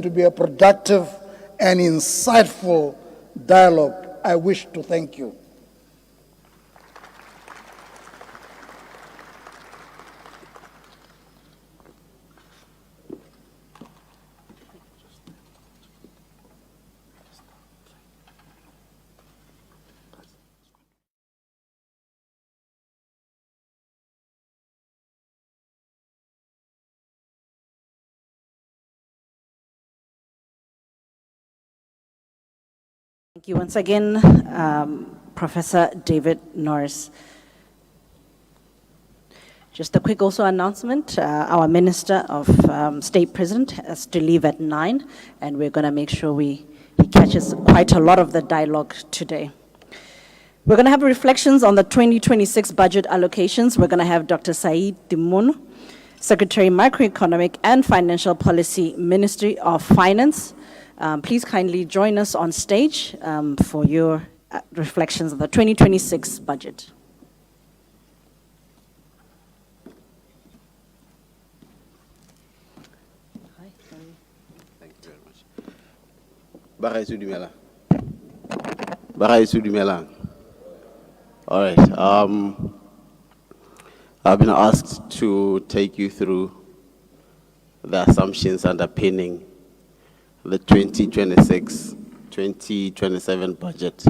to be a productive and insightful dialogue. I wish to thank you. Thank you once again, Professor David Norris. Just a quick also announcement, our Minister of State President has to leave at 9, and we're gonna make sure he catches quite a lot of the dialogue today. We're gonna have reflections on the 2026 budget allocations. We're gonna have Dr. Said Timono, Secretary Macroeconomic and Financial Policy, Ministry of Finance. Please kindly join us on stage for your reflections of the 2026 budget. Thank you very much. Bagai Sudimela. All right. I've been asked to take you through the assumptions underpinning the 2026-2027 budget.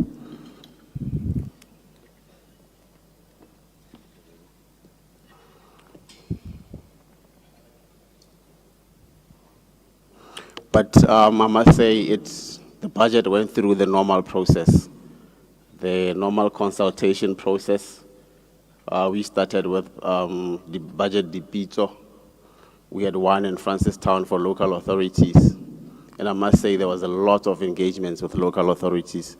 But I must say the budget went through the normal process, the normal consultation process. We started with the budget debito. We had one in Francistown for local authorities. And I must say there was a lot of engagements with local authorities,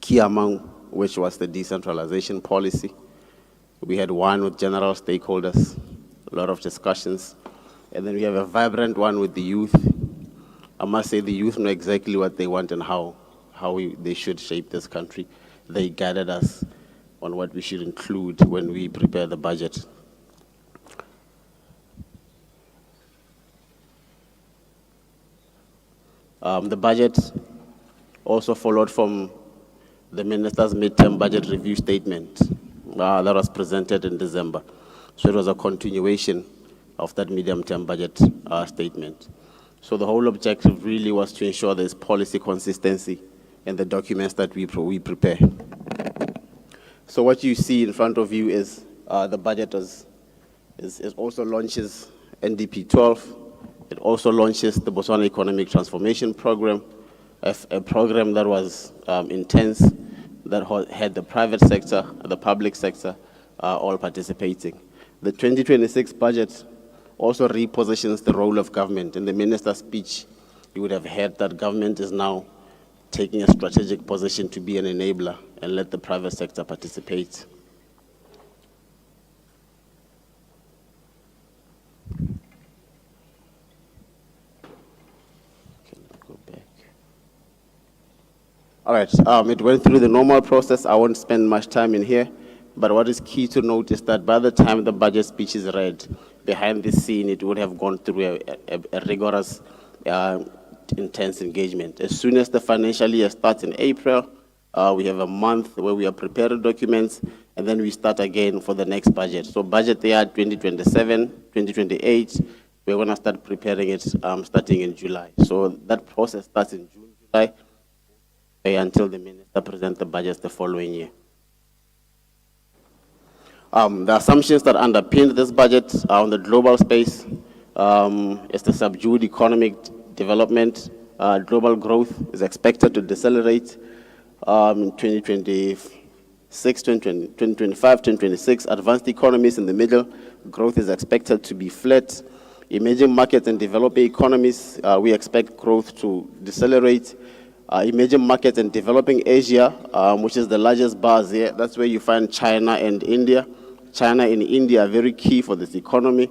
key among which was the decentralization policy. We had one with general stakeholders, a lot of discussions. And then we have a vibrant one with the youth. I must say the youth know exactly what they want and how they should shape this country. They guided us on what we should include when we prepare the budget. The budget also followed from the minister's midterm budget review statement that was presented in December. So it was a continuation of that medium-term budget statement. So the whole objective really was to ensure there's policy consistency in the documents that we prepare. So what you see in front of you is the budget also launches NDP 12. It also launches the Botswana Economic Transformation Program, a program that was intense, that had the private sector, the public sector, all participating. The 2026 budget also repositions the role of government. In the minister's speech, you would have heard that government is now taking a strategic position to be an enabler and let the private sector participate. All right, it went through the normal process. I won't spend much time in here, but what is key to note is that by the time the budget speech is read, behind the scene, it would have gone through a rigorous, intense engagement. As soon as the financial year starts in April, we have a month where we are preparing documents, and then we start again for the next budget. So budget year 2027, 2028, we're gonna start preparing it starting in July. So that process starts in June, July, until the minister presents the budget the following year. The assumptions that underpin this budget on the global space is the subdued economic development. Global growth is expected to decelerate in 2026, 2025, 2026. Advanced economies in the middle, growth is expected to be flat. Emerging markets and developing economies, we expect growth to decelerate. Emerging markets and developing Asia, which is the largest bars here, that's where you find China and India. China and India are very key for this economy.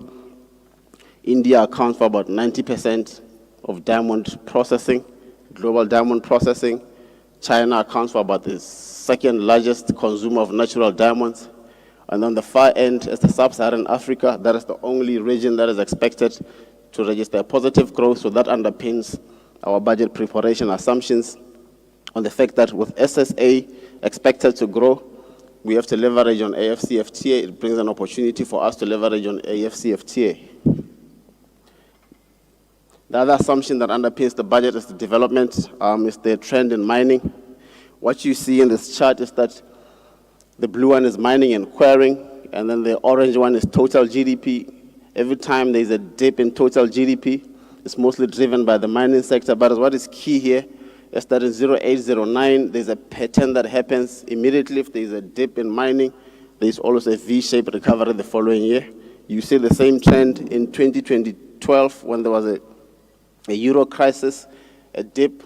India accounts for about 90% of diamond processing, global diamond processing. China accounts for about the second largest consumer of natural diamonds. And on the far end is the sub-Saharan Africa. That is the only region that is expected to register positive growth, so that underpins our budget preparation assumptions on the fact that with SSA expected to grow, we have to leverage on AFCFTA. It brings an opportunity for us to leverage on AFCFTA. The other assumption that underpins the budget is the development, is the trend in mining. What you see in this chart is that the blue one is mining and quarrying, and then the orange one is total GDP. Every time there's a dip in total GDP, it's mostly driven by the mining sector. But what is key here is that in 0809, there's a pattern that happens immediately. If there's a dip in mining, there's always a V-shaped recovery the following year. You see the same trend in 2012 when there was a euro crisis, a dip,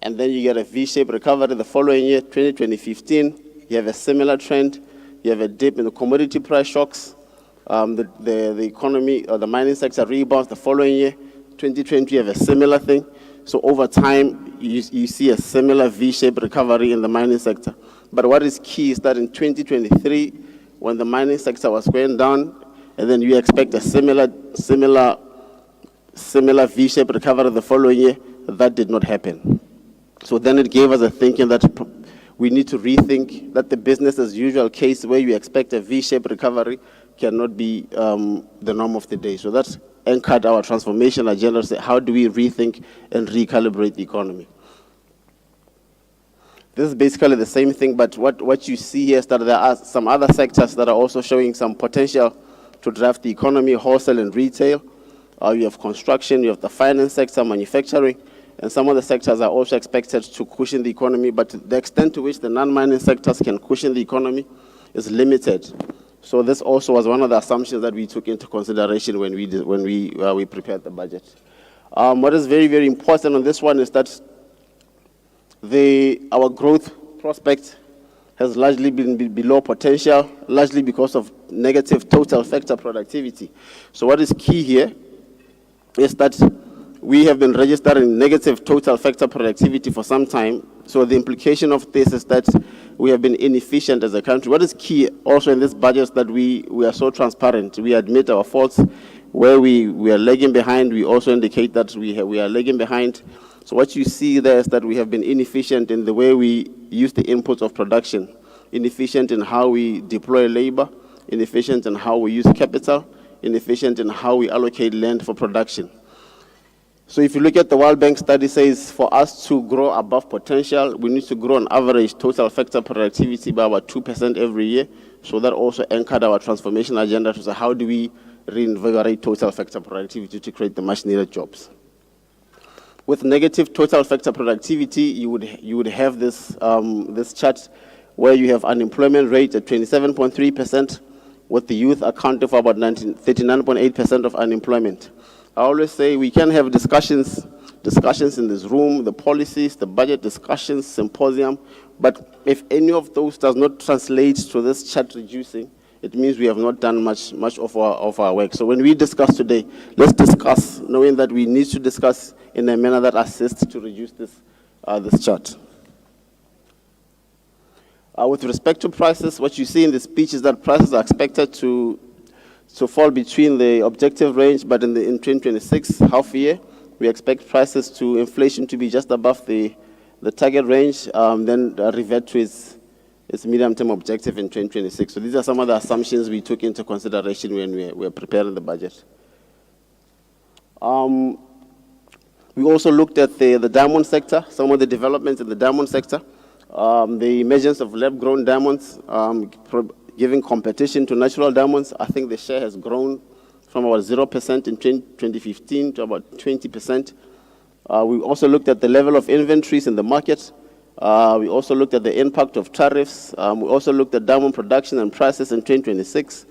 and then you get a V-shaped recovery the following year. 2015, you have a similar trend. You have a dip in the commodity price shocks. The economy or the mining sector rebounds the following year. 2020, you have a similar thing. So over time, you see a similar V-shaped recovery in the mining sector. But what is key is that in 2023, when the mining sector was going down, and then you expect a similar V-shaped recovery the following year, that did not happen. So then it gave us a thinking that we need to rethink that the business as usual case where you expect a V-shaped recovery cannot be the norm of the day. So that's anchored our transformation agenda to say, how do we rethink and recalibrate the economy? This is basically the same thing, but what you see here is that there are some other sectors that are also showing some potential to drive the economy, wholesale and retail. You have construction, you have the finance sector, manufacturing, and some of the sectors are also expected to cushion the economy, but the extent to which the non-mining sectors can cushion the economy is limited. So this also was one of the assumptions that we took into consideration when we prepared the budget. What is very, very important on this one is that our growth prospect has largely been below potential, largely because of negative total factor productivity. So what is key here is that we have been registering negative total factor productivity for some time. So the implication of this is that we have been inefficient as a country. What is key also in this budget is that we are so transparent. We admit our faults. Where we are lagging behind, we also indicate that we are lagging behind. So what you see there is that we have been inefficient in the way we use the inputs of production, inefficient in how we deploy labor, inefficient in how we use capital, inefficient in how we allocate land for production. So if you look at the World Bank study, says for us to grow above potential, we need to grow on average total factor productivity by about 2% every year. So that also anchored our transformation agenda to say, how do we reinvigorate total factor productivity to create the much needed jobs? With negative total factor productivity, you would have this chart where you have unemployment rate at 27.3%, with the youth accounting for about 39.8% of unemployment. I always say we can have discussions in this room, the policies, the budget discussions, symposium, but if any of those does not translate to this chart reducing, it means we have not done much of our work. So when we discuss today, let's discuss knowing that we need to discuss in a manner that assists to reduce this chart. With respect to prices, what you see in the speech is that prices are expected to fall between the objective range, but in 2026 half year, we expect prices to inflation to be just above the target range, then revert to its medium-term objective in 2026. So these are some of the assumptions we took into consideration when we were preparing the budget. We also looked at the diamond sector, some of the developments in the diamond sector, the emergence of lab-grown diamonds, giving competition to natural diamonds. I think the share has grown from about 0% in 2015 to about 20%. We also looked at the level of inventories in the market. We also looked at the impact of tariffs. We also looked at diamond production and prices in 2026.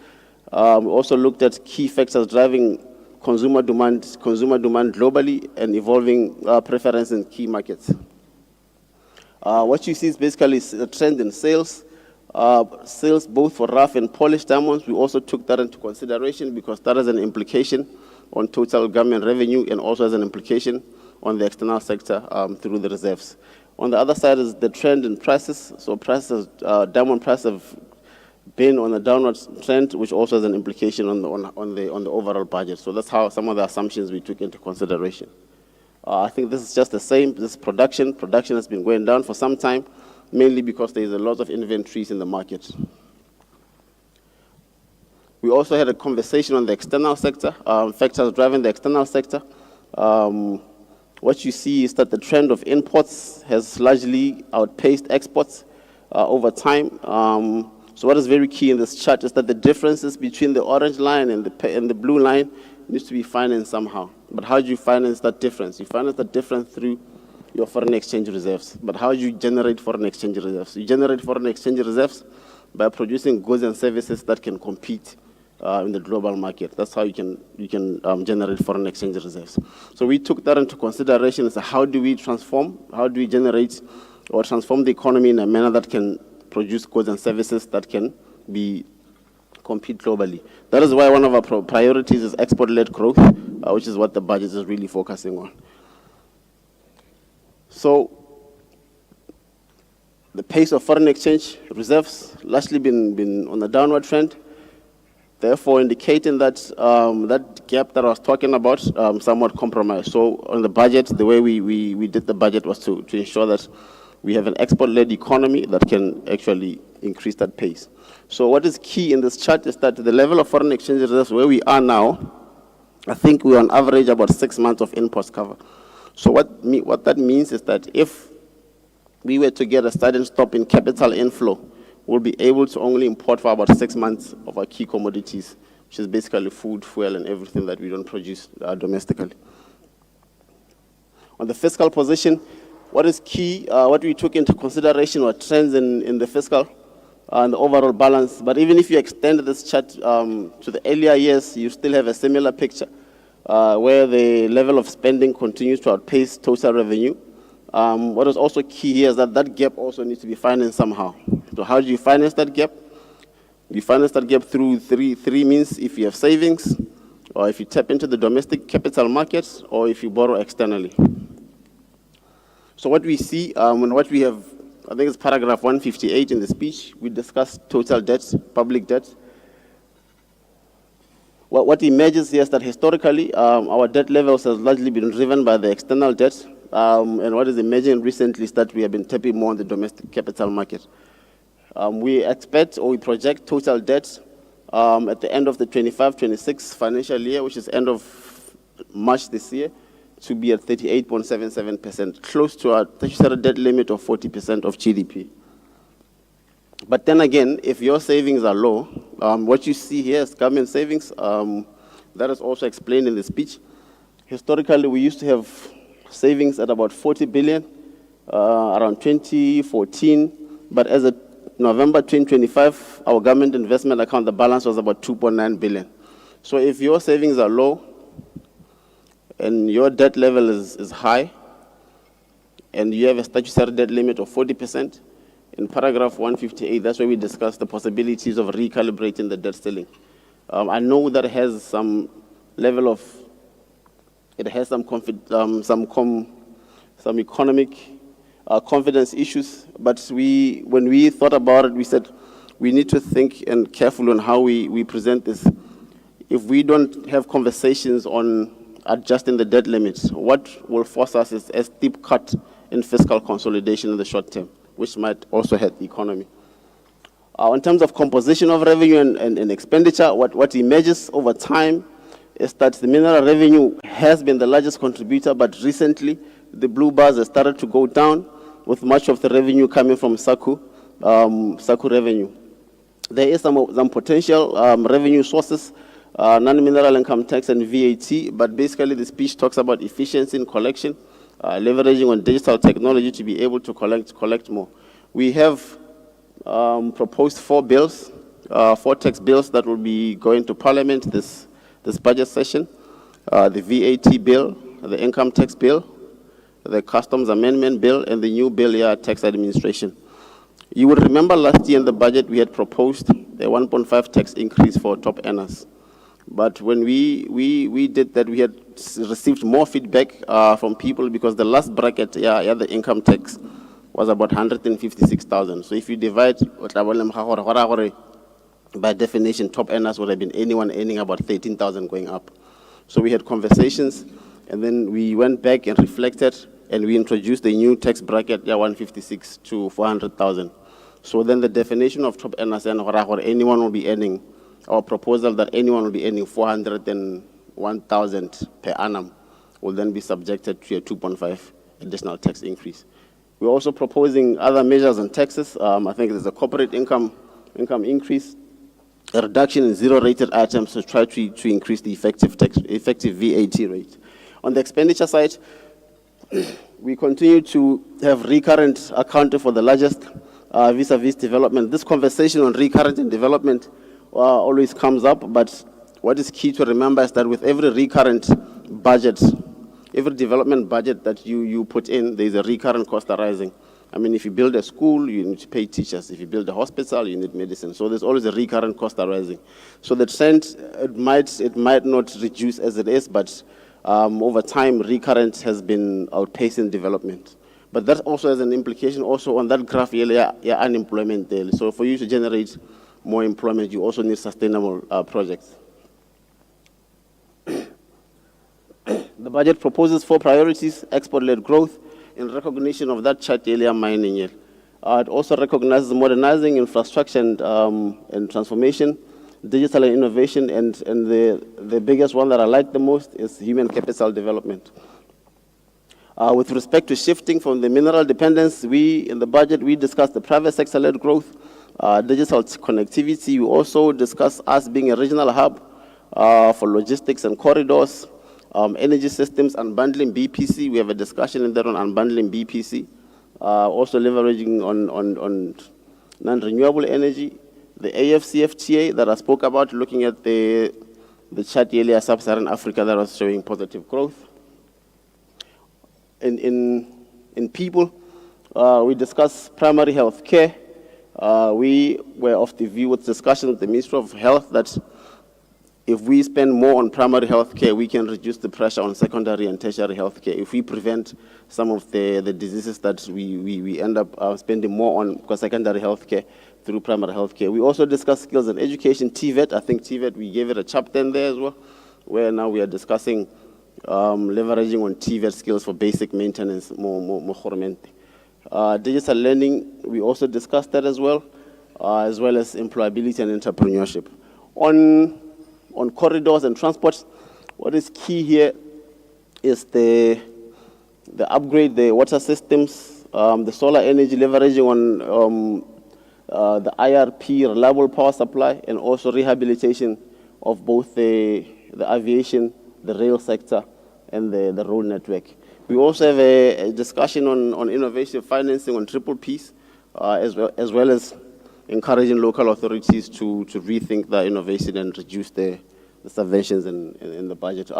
We also looked at key factors driving consumer demand globally and evolving preference in key markets. What you see is basically a trend in sales. Sales both for rough and polished diamonds. We also took that into consideration because that has an implication on total government revenue and also has an implication on the external sector through the reserves. On the other side is the trend in prices. So prices, diamond prices have been on a downward trend, which also has an implication on the overall budget. So that's how some of the assumptions we took into consideration. I think this is just the same. This production has been going down for some time, mainly because there is a lot of inventories in the market. We also had a conversation on the external sector, factors driving the external sector. What you see is that the trend of imports has largely outpaced exports over time. So what is very key in this chart is that the differences between the orange line and the blue line needs to be financed somehow. But how do you finance that difference? You finance that difference through your foreign exchange reserves. But how do you generate foreign exchange reserves? You generate foreign exchange reserves by producing goods and services that can compete in the global market. That's how you can generate foreign exchange reserves. So we took that into consideration as how do we generate or transform the economy in a manner that can produce goods and services that can compete globally. That is why one of our priorities is export-led growth, which is what the budget is really focusing on. So the pace of foreign exchange reserves largely been on a downward trend, therefore indicating that that gap that I was talking about somewhat compromised. So on the budget, the way we did the budget was to ensure that we have an export-led economy that can actually increase that pace. So what is key in this chart is that the level of foreign exchange reserves where we are now, I think we're on average about 6 months of imports cover. So what that means is that if we were to get a sudden stop in capital inflow, we'll be able to only import for about 6 months of our key commodities, which is basically food, fuel, and everything that we don't produce domestically. On the fiscal position, what is key, what we took into consideration were trends in the fiscal and the overall balance. But even if you extend this chart to the earlier years, you still have a similar picture where the level of spending continues to outpace total revenue. What is also key here is that that gap also needs to be financed somehow. So how do you finance that gap? You finance that gap through three means: if you have savings, or if you tap into the domestic capital markets, or if you borrow externally. So what we see, and what we have, I think it's paragraph 158 in the speech, we discussed total debt, public debt. What emerges here is that historically, our debt levels have largely been driven by the external debt, and what is emerging recently is that we have been tapping more on the domestic capital market. We expect or we project total debt at the end of the 25-26 financial year, which is end of March this year, to be at 38.77%, close to our statutory debt limit of 40% of GDP. But then again, if your savings are low, what you see here is government savings. That is also explained in the speech. Historically, we used to have savings at about 40 billion around 2014, but as of November 2025, our government investment account, the balance was about 2.9 billion. So if your savings are low and your debt level is high, and you have a statutory debt limit of 40%, in paragraph 158, that's where we discuss the possibilities of recalibrating the debt ceiling. I know that it has some level of, it has some economic confidence issues, but when we thought about it, we said we need to think and careful on how we present this. If we don't have conversations on adjusting the debt limits, what will force us is a steep cut in fiscal consolidation in the short term, which might also hurt the economy. In terms of composition of revenue and expenditure, what emerges over time is that the mineral revenue has been the largest contributor, but recently the blue bars have started to go down, with much of the revenue coming from SACU revenue. There is some potential revenue sources, non-mineral income tax and VAT, but basically the speech talks about efficiency in collection, leveraging on digital technology to be able to collect more. We have proposed 4 bills, 4 tax bills that will be going to Parliament this budget session. The VAT bill, the income tax bill, the customs amendment bill, and the new bill here, tax administration. You would remember last year in the budget we had proposed a 1.5 tax increase for top earners. But when we did that, we had received more feedback from people because the last bracket, the income tax was about 156,000. So if you divide by definition, top earners would have been anyone earning about 13,000 going up. So we had conversations, and then we went back and reflected, and we introduced a new tax bracket, 156 to 400,000. So then the definition of top earners and anyone will be earning, our proposal that anyone will be earning 401,000 per annum will then be subjected to a 2.5 additional tax increase. We're also proposing other measures on taxes. I think there's a corporate income increase, a reduction in zero-rated items to try to increase the effective VAT rate. On the expenditure side, we continue to have recurrent accounting for the largest vis-a-vis development. This conversation on recurrent and development always comes up, but what is key to remember is that with every recurrent budget, every development budget that you put in, there's a recurrent cost arising. I mean, if you build a school, you need to pay teachers. If you build a hospital, you need medicine. So there's always a recurrent cost arising. So the trend, it might not reduce as it is, but over time, recurrent has been outpacing development. But that also has an implication also on that graph, unemployment there. So for you to generate more employment, you also need sustainable projects. The budget proposes 4 priorities: export-led growth, in recognition of that chart earlier, mining. It also recognizes modernizing infrastructure and transformation, digital and innovation, and the biggest one that I like the most is human capital development. With respect to shifting from the mineral dependence, in the budget, we discussed the private sector-led growth, digital connectivity. We also discussed us being a regional hub for logistics and corridors, energy systems, unbundling BPC. We have a discussion in there on unbundling BPC. Also leveraging on non-renewable energy. The AFCFTA that I spoke about, looking at the chart earlier, Sub-Saharan Africa, that was showing positive growth. In people, we discussed primary health care. We were of the view with discussion with the Ministry of Health that if we spend more on primary health care, we can reduce the pressure on secondary and tertiary health care. If we prevent some of the diseases that we end up spending more on secondary health care through primary health care. We also discussed skills and education, TVET. I think TVET, we gave it a chapter in there as well, where now we are discussing leveraging on TVET skills for basic maintenance, more. Digital learning, we also discussed that as well as employability and entrepreneurship. On corridors and transport, what is key here is the upgrade, the water systems, the solar energy, leveraging on the IRP, reliable power supply, and also rehabilitation of both the aviation, the rail sector, and the road network. We also have a discussion on innovative financing on triple Ps, as well as encouraging local authorities to rethink the innovation and reduce the subventions in the budget.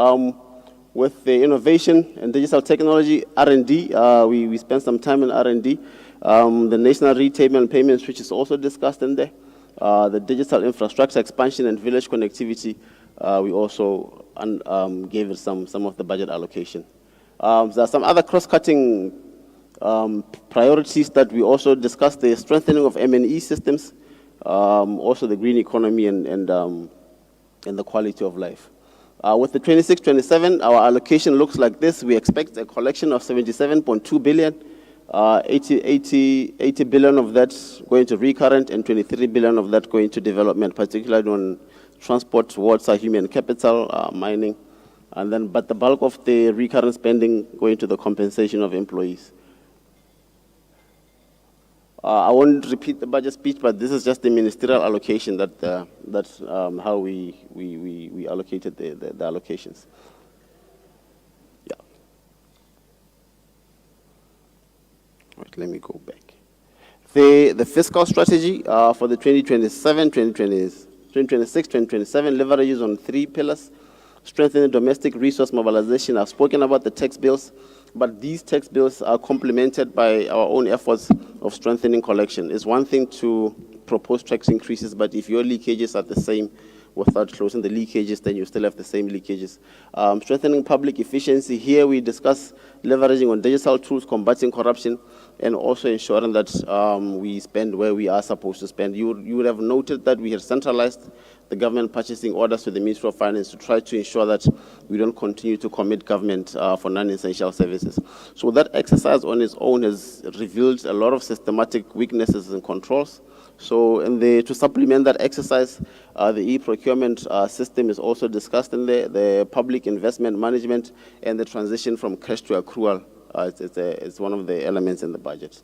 With the innovation and digital technology, R&D, we spent some time in R&D. The national retail and payments, which is also discussed in there. The digital infrastructure expansion and village connectivity, we also gave it some of the budget allocation. There are some other cross-cutting priorities that we also discussed: the strengthening of M&E systems, also the green economy and the quality of life. With the 26-27, our allocation looks like this. We expect a collection of 77.2 billion, 80 billion of that going to recurrent, and 23 billion of that going to development, particularly on transport, water, human capital, mining, but the bulk of the recurrent spending going to the compensation of employees. I won't repeat the budget speech, but this is just the ministerial allocation that's how we allocated the allocations. Yeah. Right, let me go back. The fiscal strategy for the 2026, 2027 leverages on 3 pillars: strengthening domestic resource mobilization. I've spoken about the tax bills, but these tax bills are complemented by our own efforts of strengthening collection. It's one thing to propose tax increases, but if your leakages are the same, without closing the leakages, then you still have the same leakages. Strengthening public efficiency. Here we discuss leveraging on digital tools, combating corruption, and also ensuring that we spend where we are supposed to spend. You would have noted that we have centralized the government purchasing orders to the Ministry of Finance to try to ensure that we don't continue to commit government for non-essential services. So that exercise on its own has revealed a lot of systematic weaknesses and controls. So to supplement that exercise, the e-procurement system is also discussed in there, the public investment management, and the transition from cash to accrual. It's one of the elements in the budget.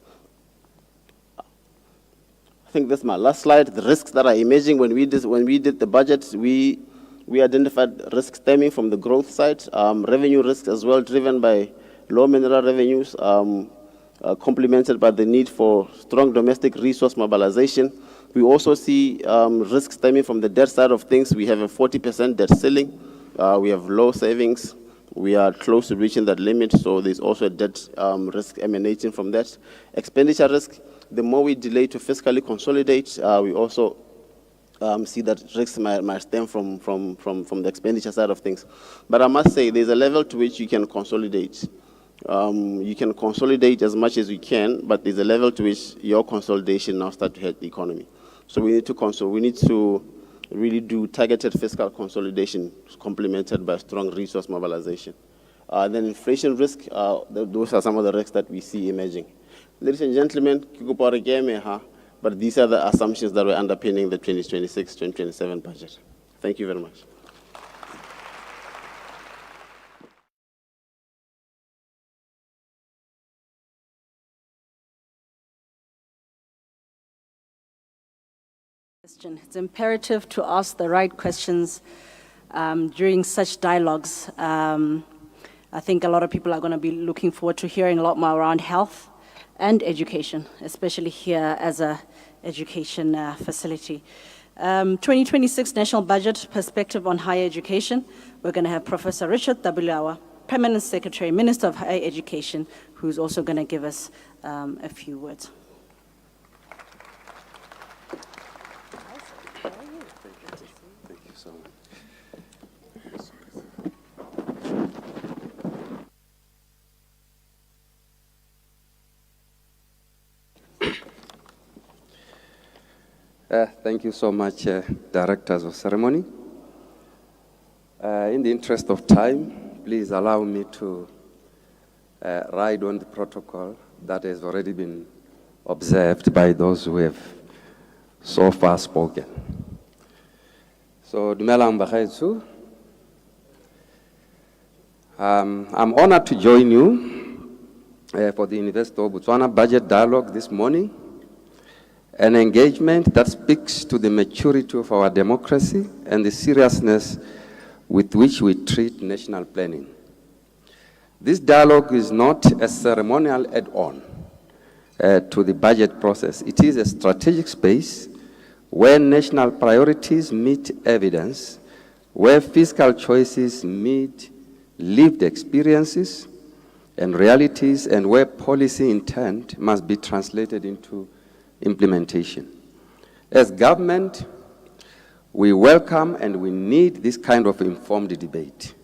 I think this is my last slide. The risks that are emerging when we did the budget, we identified risks stemming from the growth side, revenue risks as well, driven by low mineral revenues, complemented by the need for strong domestic resource mobilization. We also see risks stemming from the debt side of things. We have a 40% debt ceiling. We have low savings. We are close to reaching that limit, so there's also a debt risk emanating from that. Expenditure risk, the more we delay to fiscally consolidate, we also see that risks might stem from the expenditure side of things. But I must say, there's a level to which you can consolidate. You can consolidate as much as you can, but there's a level to which your consolidation now starts to hurt the economy. So we need to really do targeted fiscal consolidation complemented by strong resource mobilization. Then inflation risk, those are some of the risks that we see emerging. Ladies and gentlemen, but these are the assumptions that were underpinning the 2026-2027 budget. Thank you very much. It's imperative to ask the right questions during such dialogues. I think a lot of people are going to be looking forward to hearing a lot more around health and education, especially here as a education facility. 2026 National Budget Perspective on Higher Education. We're going to have Professor Richard Tabulawa, Permanent Secretary, Minister of Higher Education, who's also going to give us a few words. Thank you so much, Directors of Ceremony. In the interest of time, please allow me to ride on the protocol that has already been observed by those who have so far spoken. So, Dumelang Bagaetsu, I'm honored to join you for the University of Botswana Budget Dialogue this morning, an engagement that speaks to the maturity of our democracy and the seriousness with which we treat national planning. This dialogue is not a ceremonial add-on to the budget process. It is a strategic space where national priorities meet evidence, where fiscal choices meet lived experiences and realities, and where policy intent must be translated into implementation. As government, we welcome and we need this kind of informed debate.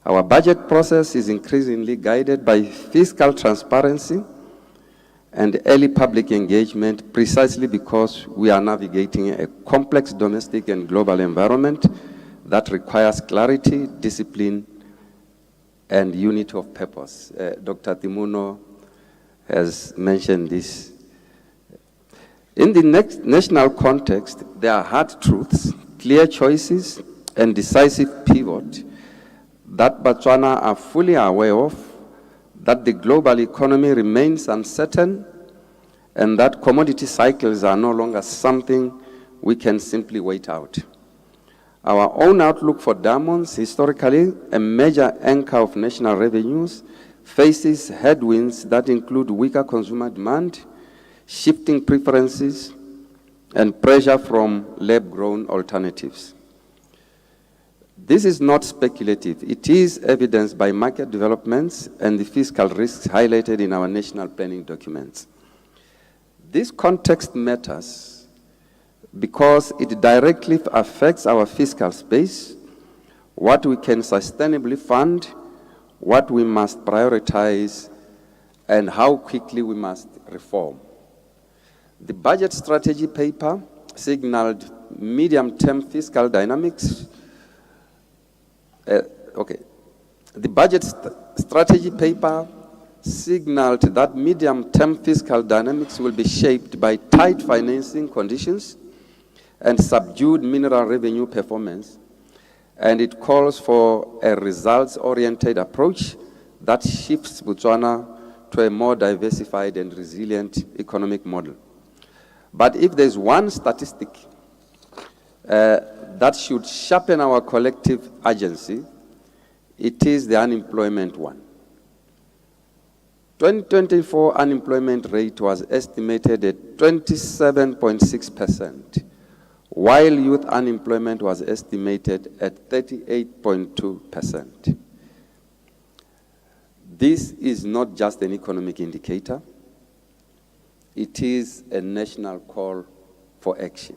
Our budget process is increasingly guided by fiscal transparency and early public engagement precisely because we are navigating a complex domestic and global environment that requires clarity, discipline, and unity of purpose. Dr. Timuno has mentioned this. In the national context, there are hard truths, clear choices, and decisive pivot that Botswana are fully aware of, that the global economy remains uncertain, and that commodity cycles are no longer something we can simply wait out. Our own outlook for diamonds, historically a major anchor of national revenues, faces headwinds that include weaker consumer demand, shifting preferences, and pressure from lab-grown alternatives. This is not speculative. It is evidenced by market developments and the fiscal risks highlighted in our national planning documents. This context matters because it directly affects our fiscal space, what we can sustainably fund, what we must prioritize, and how quickly we must reform. The budget strategy paper signaled medium-term fiscal dynamics. The budget strategy paper signaled that medium-term fiscal dynamics will be shaped by tight financing conditions and subdued mineral revenue performance, and it calls for a results-oriented approach that shifts Botswana to a more diversified and resilient economic model. But if there's one statistic that should sharpen our collective urgency, it is the unemployment one. 2024 unemployment rate was estimated at 27.6%, while youth unemployment was estimated at 38.2%. This is not just an economic indicator, it is a national call for action.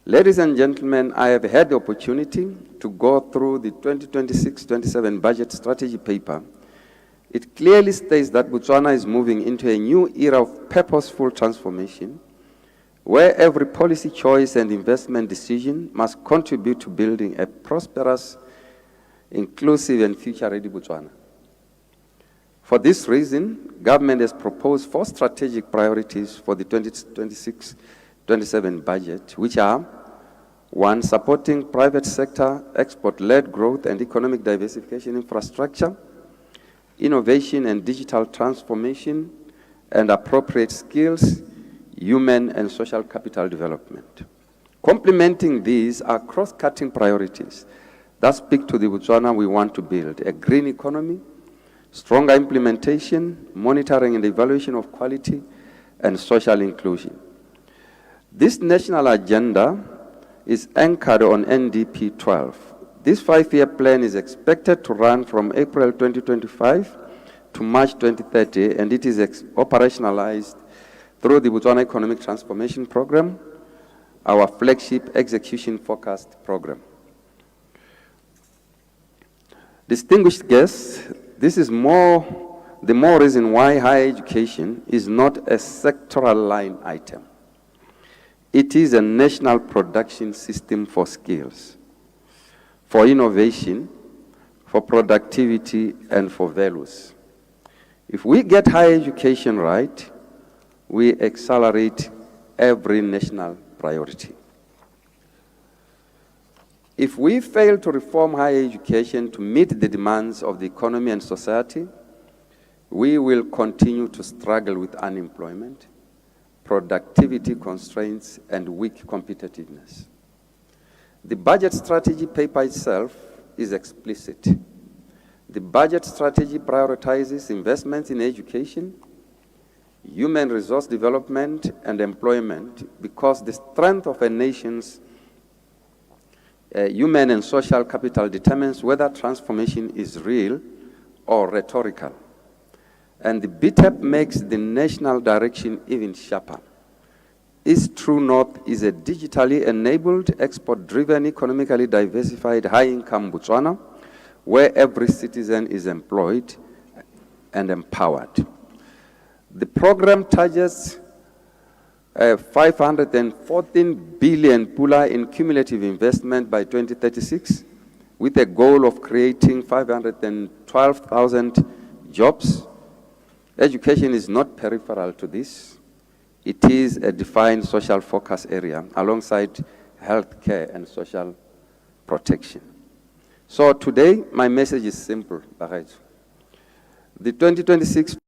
Ladies and gentlemen, I have had the opportunity to go through the 2026-27 budget strategy paper. It clearly states that Botswana is moving into a new era of purposeful transformation, where every policy choice and investment decision must contribute to building a prosperous, inclusive, and future-ready Botswana. For this reason, government has proposed 4 strategic priorities for the 2026-27 budget, which are: 1, supporting private sector, export-led growth and economic diversification infrastructure, innovation and digital transformation, and appropriate skills, human and social capital development. Complementing these are cross-cutting priorities that speak to the Botswana we want to build: a green economy, stronger implementation, monitoring and evaluation of quality, and social inclusion. This national agenda is anchored on NDP 12. This 5-year plan is expected to run from April 2025 to March 2030, and it is operationalized through the Botswana Economic Transformation Program, our flagship execution-focused program. Distinguished guests, this is the more reason why higher education is not a sectoral line item. It is a national production system for skills, for innovation, for productivity, and for values. If we get higher education right, we accelerate every national priority. If we fail to reform higher education to meet the demands of the economy and society, we will continue to struggle with unemployment, productivity constraints, and weak competitiveness. The budget strategy paper itself is explicit. The budget strategy prioritizes investments in education, human resource development, and employment because the strength of a nation's human and social capital determines whether transformation is real or rhetorical. And the BTEP makes the national direction even sharper. East True North is a digitally enabled, export-driven, economically diversified, high-income Botswana, where every citizen is employed and empowered. The program targets 514 billion pula in cumulative investment by 2036, with a goal of creating 512,000 jobs. Education is not peripheral to this. It is a defined social focus area alongside healthcare and social protection. So today, my message is simple, Bagaitsu. The 2026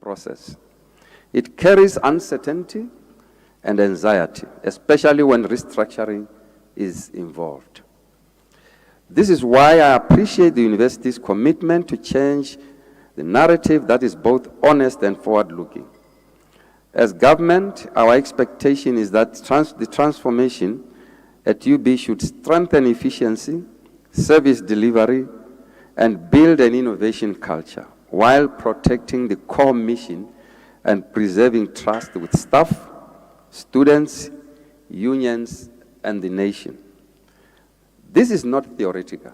process. It carries uncertainty and anxiety, especially when restructuring is involved. This is why I appreciate the university's commitment to change the narrative that is both honest and forward-looking. As government, our expectation is that the transformation at UB should strengthen efficiency, service delivery, and build an innovation culture while protecting the core mission and preserving trust with staff, students, unions, and the nation. This is not theoretical.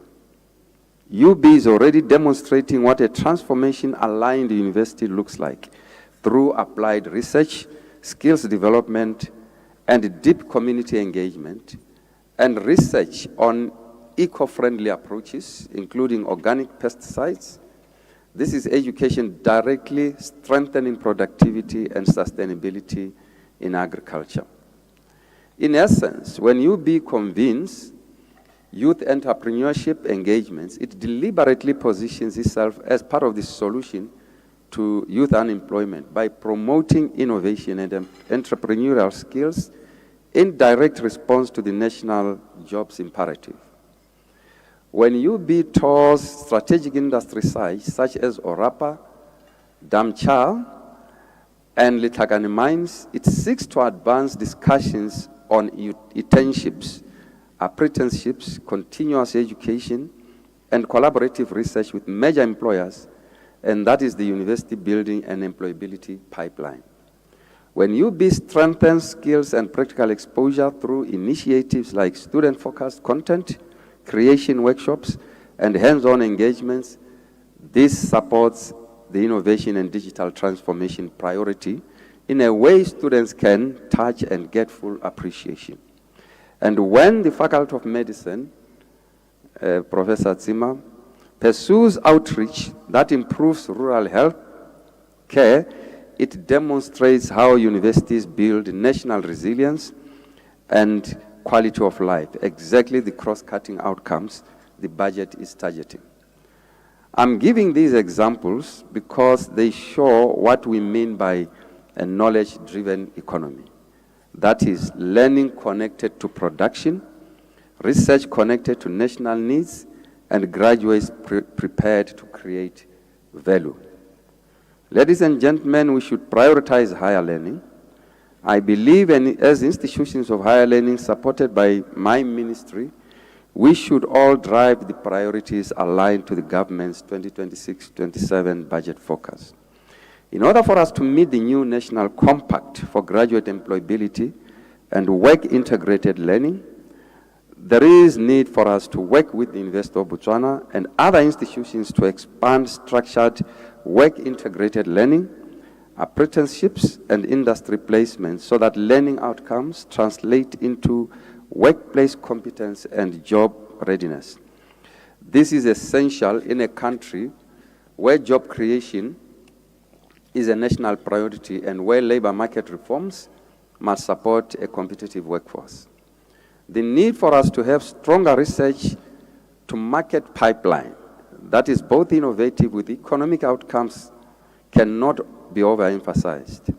UB is already demonstrating what a transformation-aligned university looks like through applied research, skills development, and deep community engagement, and research on eco-friendly approaches, including organic pesticides. This is education directly strengthening productivity and sustainability in agriculture. In essence, when UB convenes youth entrepreneurship engagements, it deliberately positions itself as part of the solution to youth unemployment by promoting innovation and entrepreneurial skills in direct response to the national jobs imperative. When UB tours strategic industry sites such as Orapa, Damchal, and Letlhakane mines, it seeks to advance discussions on internships, apprenticeships, continuous education, and collaborative research with major employers, and that is the university building and employability pipeline. When UB strengthens skills and practical exposure through initiatives like student-focused content, creation workshops, and hands-on engagements, this supports the innovation and digital transformation priority in a way students can touch and get full appreciation. And when the Faculty of Medicine, Professor Zima, pursues outreach that improves rural health care, it demonstrates how universities build national resilience and quality of life, exactly the cross-cutting outcomes the budget is targeting. I'm giving these examples because they show what we mean by a knowledge-driven economy. That is, learning connected to production, research connected to national needs, and graduates prepared to create value. Ladies and gentlemen, we should prioritize higher learning. I believe, as institutions of higher learning supported by my ministry, we should all drive the priorities aligned to the government's 2026-27 budget focus. In order for us to meet the new National Compact for graduate employability and work-integrated learning, there is need for us to work with the University of Botswana and other institutions to expand structured work-integrated learning, apprenticeships, and industry placements so that learning outcomes translate into workplace competence and job readiness. This is essential in a country where job creation is a national priority and where labor market reforms must support a competitive workforce. The need for us to have stronger research to market pipeline that is both innovative with economic outcomes cannot be overemphasized.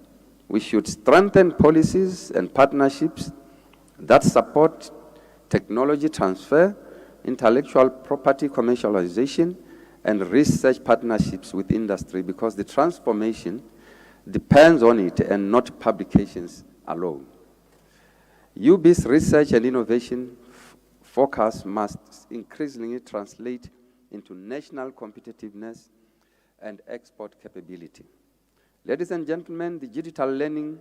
We should strengthen policies and partnerships that support technology transfer, intellectual property commercialization, and research partnerships with industry because the transformation depends on it and not publications alone. UB's research and innovation focus must increasingly translate into national competitiveness and export capability. Ladies and gentlemen, the digital learning,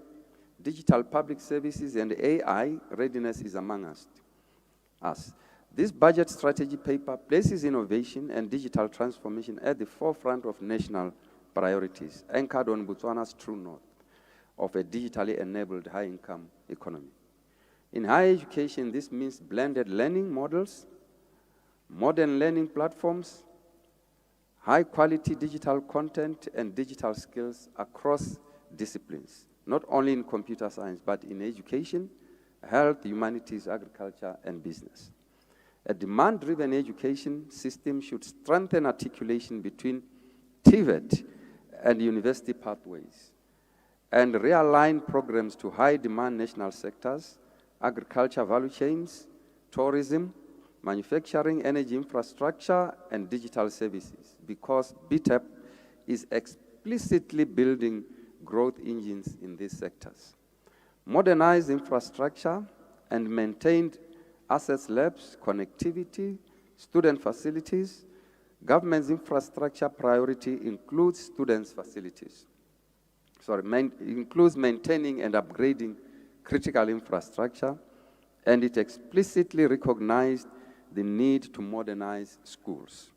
digital public services, and AI readiness is among us. This budget strategy paper places innovation and digital transformation at the forefront of national priorities, anchored on Botswana's true north of a digitally enabled high-income economy. In higher education, this means blended learning models, modern learning platforms, high-quality digital content, and digital skills across disciplines, not only in computer science, but in education, health, humanities, agriculture, and business. A demand-driven education system should strengthen articulation between TVET and university pathways, and realign programs to high-demand national sectors, agriculture value chains, tourism, manufacturing, energy infrastructure, and digital services, because BTEP is explicitly building growth engines in these sectors. Modernized infrastructure and maintained assets labs, connectivity, student facilities. Government's infrastructure priority includes students' facilities. Includes maintaining and upgrading critical infrastructure, and it explicitly recognized the need to modernize schools,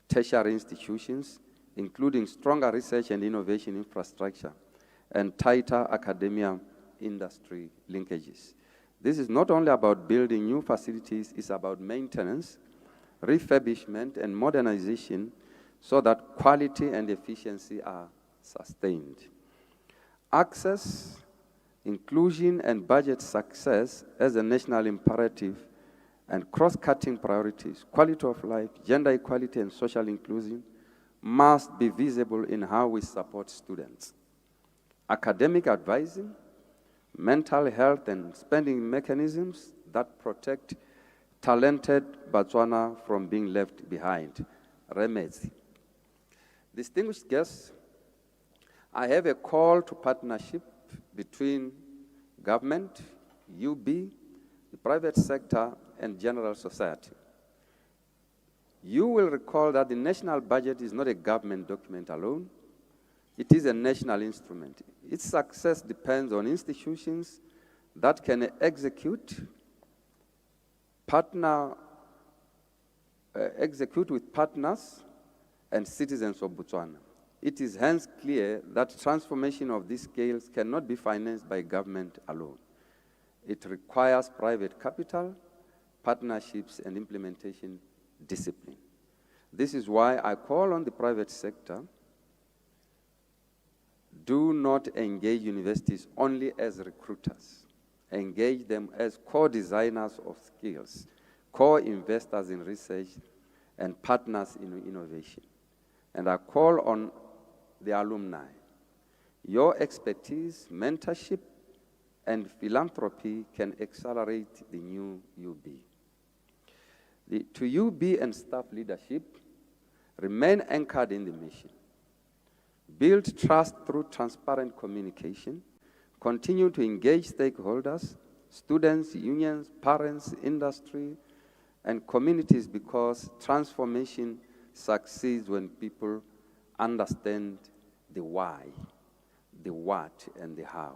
tertiary institutions, including stronger research and innovation infrastructure, and tighter academia-industry linkages. This is not only about building new facilities, it's about maintenance, refurbishment, and modernization so that quality and efficiency are sustained. Access, inclusion, and budget success as a national imperative and cross-cutting priorities, quality of life, gender equality, and social inclusion must be visible in how we support students. Academic advising, mental health, and spending mechanisms that protect talented Botswana from being left behind. Remedy. Distinguished guests, I have a call to partnership between government, UB, the private sector, and general society. You will recall that the national budget is not a government document alone. It is a national instrument. Its success depends on institutions that can execute with partners and citizens of Botswana. It is hence clear that transformation of these scales cannot be financed by government alone. It requires private capital, partnerships, and implementation discipline. This is why I call on the private sector: do not engage universities only as recruiters. Engage them as co-designers of skills, co-investors in research, and partners in innovation. And I call on the alumni. Your expertise, mentorship, and philanthropy can accelerate the new UB. To UB and staff leadership, remain anchored in the mission. Build trust through transparent communication. Continue to engage stakeholders, students, unions, parents, industry, and communities, because transformation succeeds when people understand the why, the what, and the how,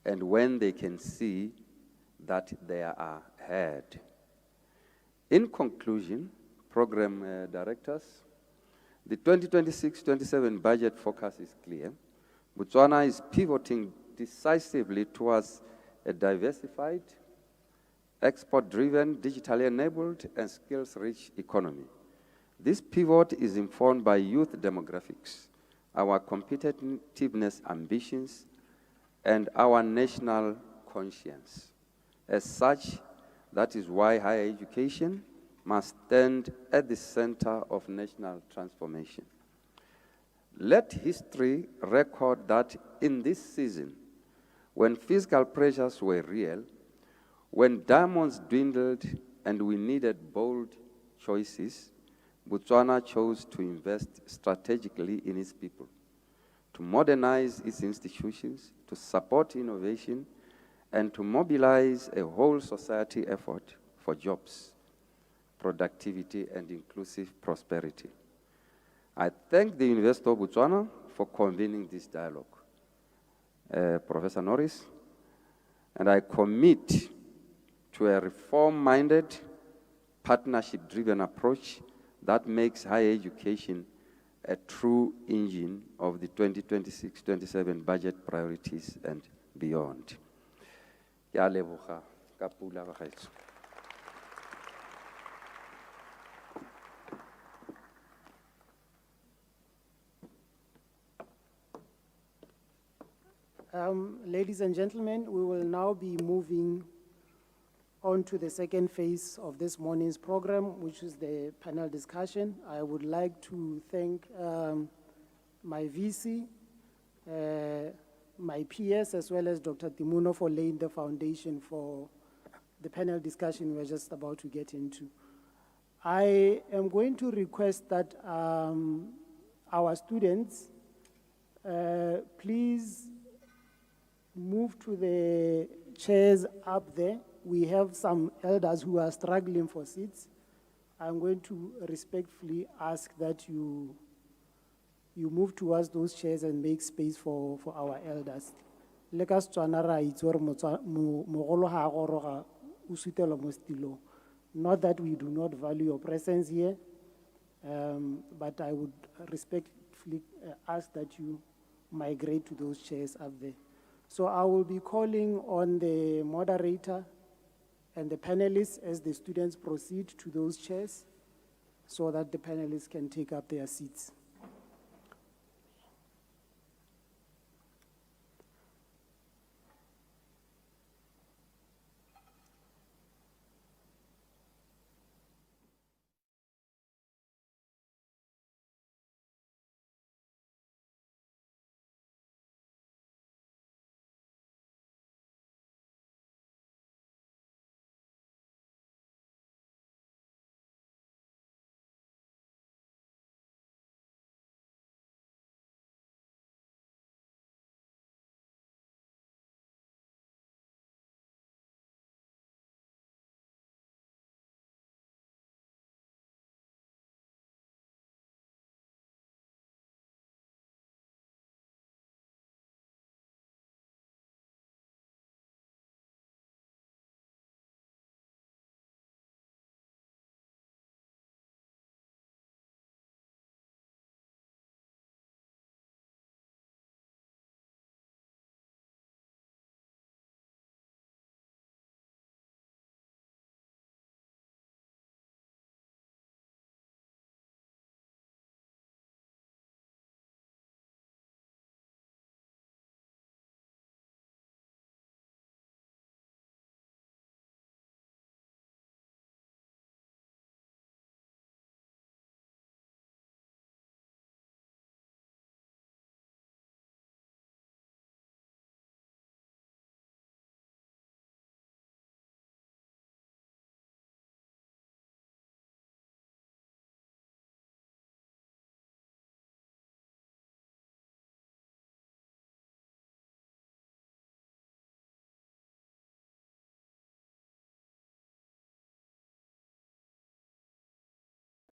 and when they can see that they are ahead. In conclusion, program directors, the 2026-27 budget focus is clear. Botswana is pivoting decisively towards a diversified, export-driven, digitally enabled, and skills-rich economy. This pivot is informed by youth demographics, our competitiveness ambitions, and our national conscience. As such, that is why higher education must stand at the center of national transformation. Let history record that in this season, when fiscal pressures were real, when diamonds dwindled and we needed bold choices, Botswana chose to invest strategically in its people, to modernize its institutions, to support innovation, and to mobilize a whole society effort for jobs, productivity, and inclusive prosperity. I thank the University of Botswana for convening this dialogue, Professor Norris, and I commit to a reform-minded, partnership-driven approach that makes higher education a true engine of the 2026-27 budget priorities and beyond. Ke a leboga ka pula bagaetsho. Ladies and gentlemen, we will now be moving on to the second phase of this morning's program, which is the panel discussion. I would like to thank my VC, my PS, as well as Dr. Timuno for laying the foundation for the panel discussion we're just about to get into. I am going to request that our students please move to the chairs up there. We have some elders who are struggling for seats. I'm going to respectfully ask that you move towards those chairs and make space for our elders. Let us not that we do not value your presence here, but I would respectfully ask that you migrate to those chairs up there. So I will be calling on the moderator and the panelists as the students proceed to those chairs so that the panelists can take up their seats.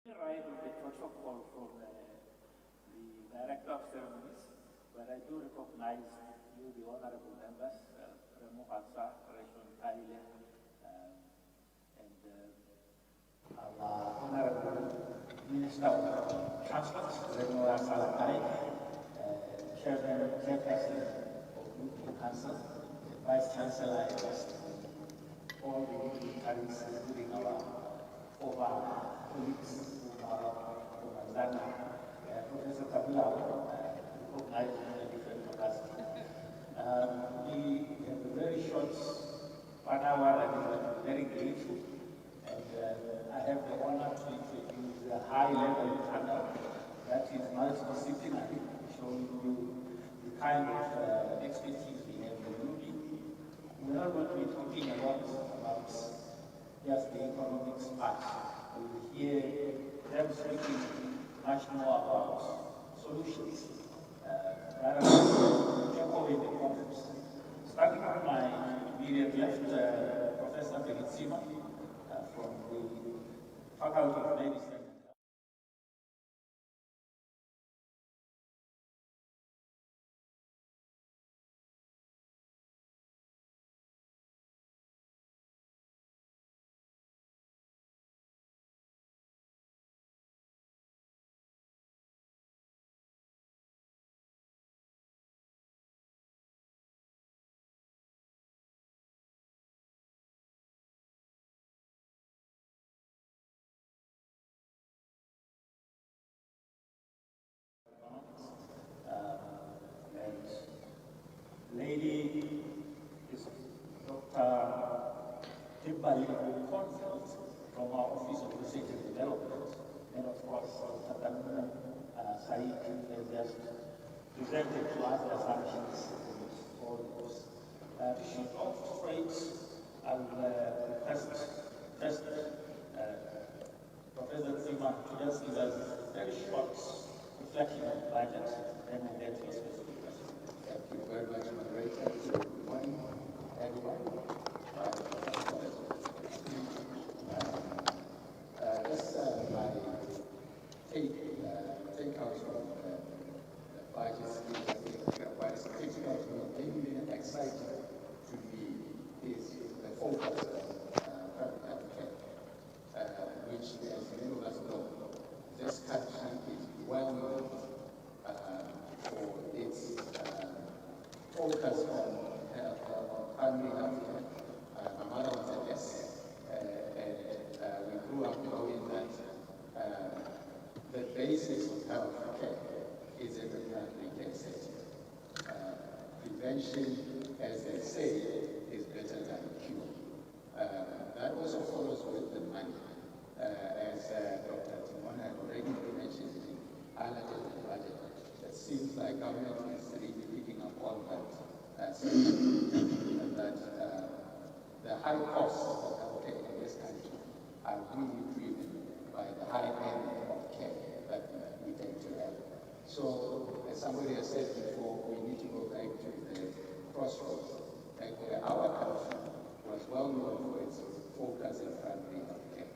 Right with the protocol from the Director of Ceremonies, but I do recognize you, the honorable members, Remo Hatsa, Reshon Taile, and our honorable Minister of Transport, Remo Salatai, Chairperson of European Council, the Vice Chancellor, all the dignitaries, including our former colleagues from Tanzania, Professor Kabila, recognized in a different capacity. We have a very short 1 hour, and I'm very grateful. And I have the honor to introduce a high-level panel that is multidisciplinary, showing you the kind of expertise we have in Ruby. We're not going to be talking a lot about just the economics part. We will hear them speaking much more about solutions rather than take away the problems. Starting from my immediate left, Professor Belitsima from the Faculty of Medicine. And lady is Dr. Timbali Consult from our Office of Research and Development, and of course, Dr. Tamuna Said has just presented to us the assumptions and all those. Short of trade, I will request first Professor Freeman to just give us a very short reflection on the budget, then we'll get to a specific question. Thank you very much, moderator. Good morning, everyone. Just my takeout from the budget scheme, I think what is critical to me, maybe exciting to me, is the focus on private healthcare, which, as many of us know, this country is well known for its focus on primary healthcare. My mother was a nurse, and we grew up knowing that the basis of healthcare is in the primary care setting. Prevention, as they say, is better than cure. That also follows with the money. As Dr. Timon had already mentioned, highlighted the budget. It seems like government is really picking up on that, that the high costs of healthcare in this country are really driven by the high end of care that we tend to have. So, as somebody has said before, we need to go back to the crossroads, like where our country was well known for its focus in primary healthcare.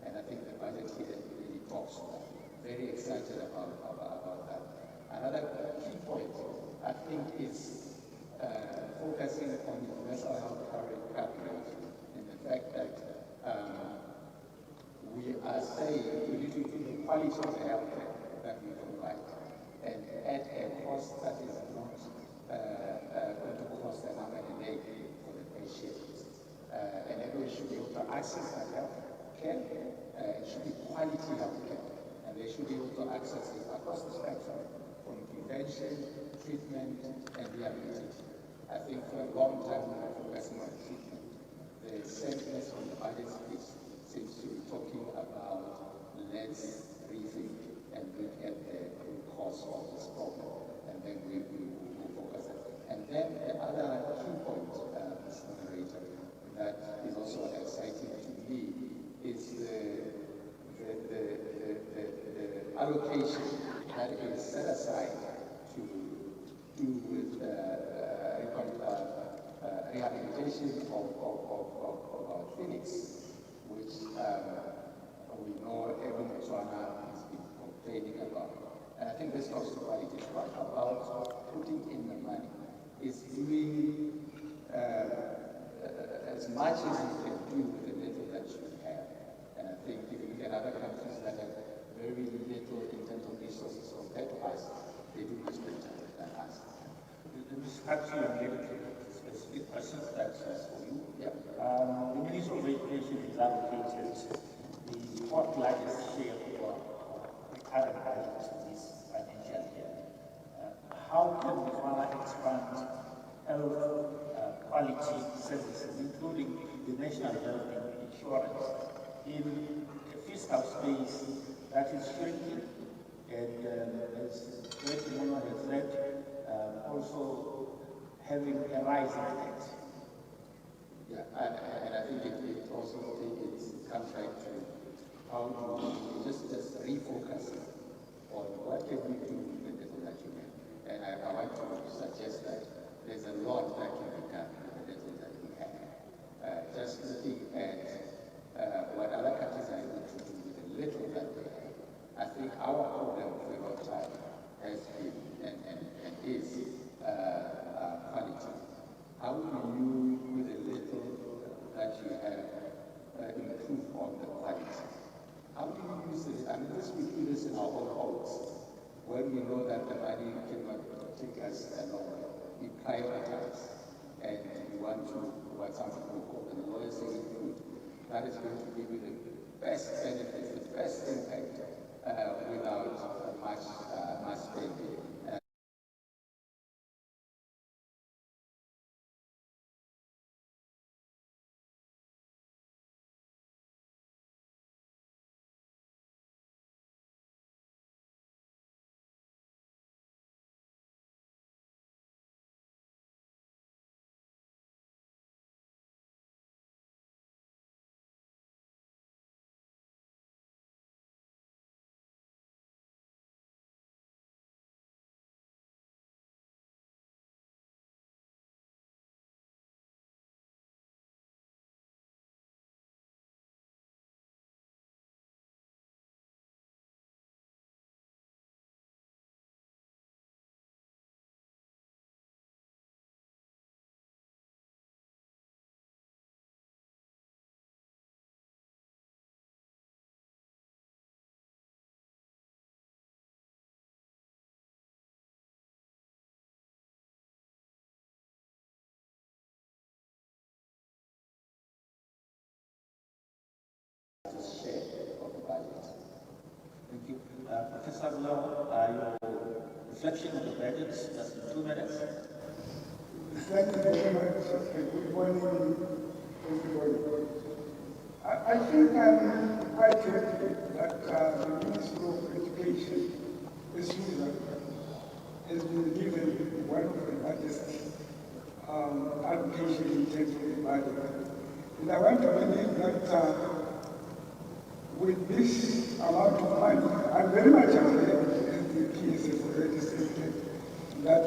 And I think the budget here really talks to that. Very excited about that. Another key point, I think, is focusing on universal health coverage and the fact that we are saying we need to improve the quality of the healthcare that we provide, and at a cost that is not going to cost an arm and a leg for the patients. And everyone should be able to access that health care. It should be quality health care, and they should be able to access it across the spectrum, from prevention, treatment, and rehabilitation. I think for a long time we are focusing on treatment. The sentence from the budget speech seems to be talking about let's rethink and look at the root cause of this problem, and then we will focus on it. And then the other key point, Mr. Moderator, that is also exciting to me is the allocation that is set aside to do with rehabilitation of our clinics, which we know every Botswana has been complaining about. And I think this talks to quality. It's not about putting in the money. It's doing as much as you can do with the little that you have. And I think if you look at other countries that have very little in terms of resources compared to us, they do much better than us. Actually, I'm going to specific questions that's for you. Yep. The Ministry of Education is allocated the fourth largest share of the current budget this financial year. How can Botswana expand health quality services, including the national health insurance, in a fiscal space that is shrinking and, as Great Mono has said, also having a rising debt? Yeah, and I think it also comes back to how do we just refocus on what can we do with the little that you have. And I want to suggest that there's a lot that can be done with the little that we have. Just looking at what other countries are able to do with the little that they have. I think our problem for a long time has been and is quality. How do you, with the little that you have, improve on the quality? How do you use this? I mean, we do this in our own homes, when we know that the money cannot take us along. We prioritize, and we want to, what some people call the lowest hanging fruit. That is going to give you the best benefits, the best impact, without much spending. Mr. Sabula, your reflection on the budget, just in 2 minutes. Thank you very much, and good morning, everybody. I think I'm quite happy that the Minister of Education, as usual, has been given one of the largest allocation in terms of the budget. And I want to believe that with this amount of money, I'm very much aware, as the PS has already stated, that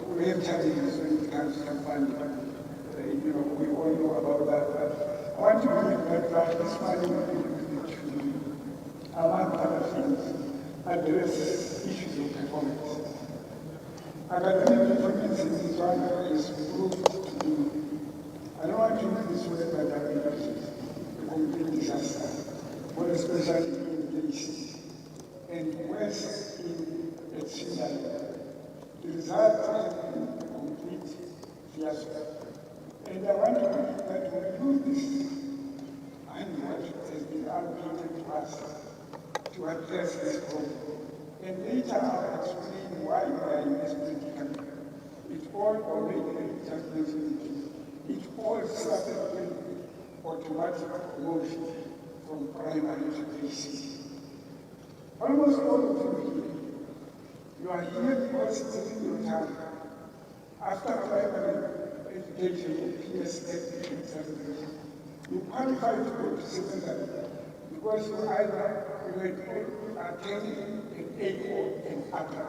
we have challenges when it comes to funding. We all know about that. But I want to believe that this money will be used to, among other things, address issues of performance. Academic performance in Botswana is proved to be, I don't want to use this word, but I will use it, a complete disaster, more especially in the East and West at Singapore. The result has been a complete fiasco. And I want to believe that we use this and what has been allocated to us to address this problem. And later I'll explain why we are in this predicament. It all already, just mentioned it all started with automatic promotion from primary to basic. Almost all of you here, you are here because it's in your time. After primary education, PSF examination, you qualify to go to secondary because you either attending an A or an upper.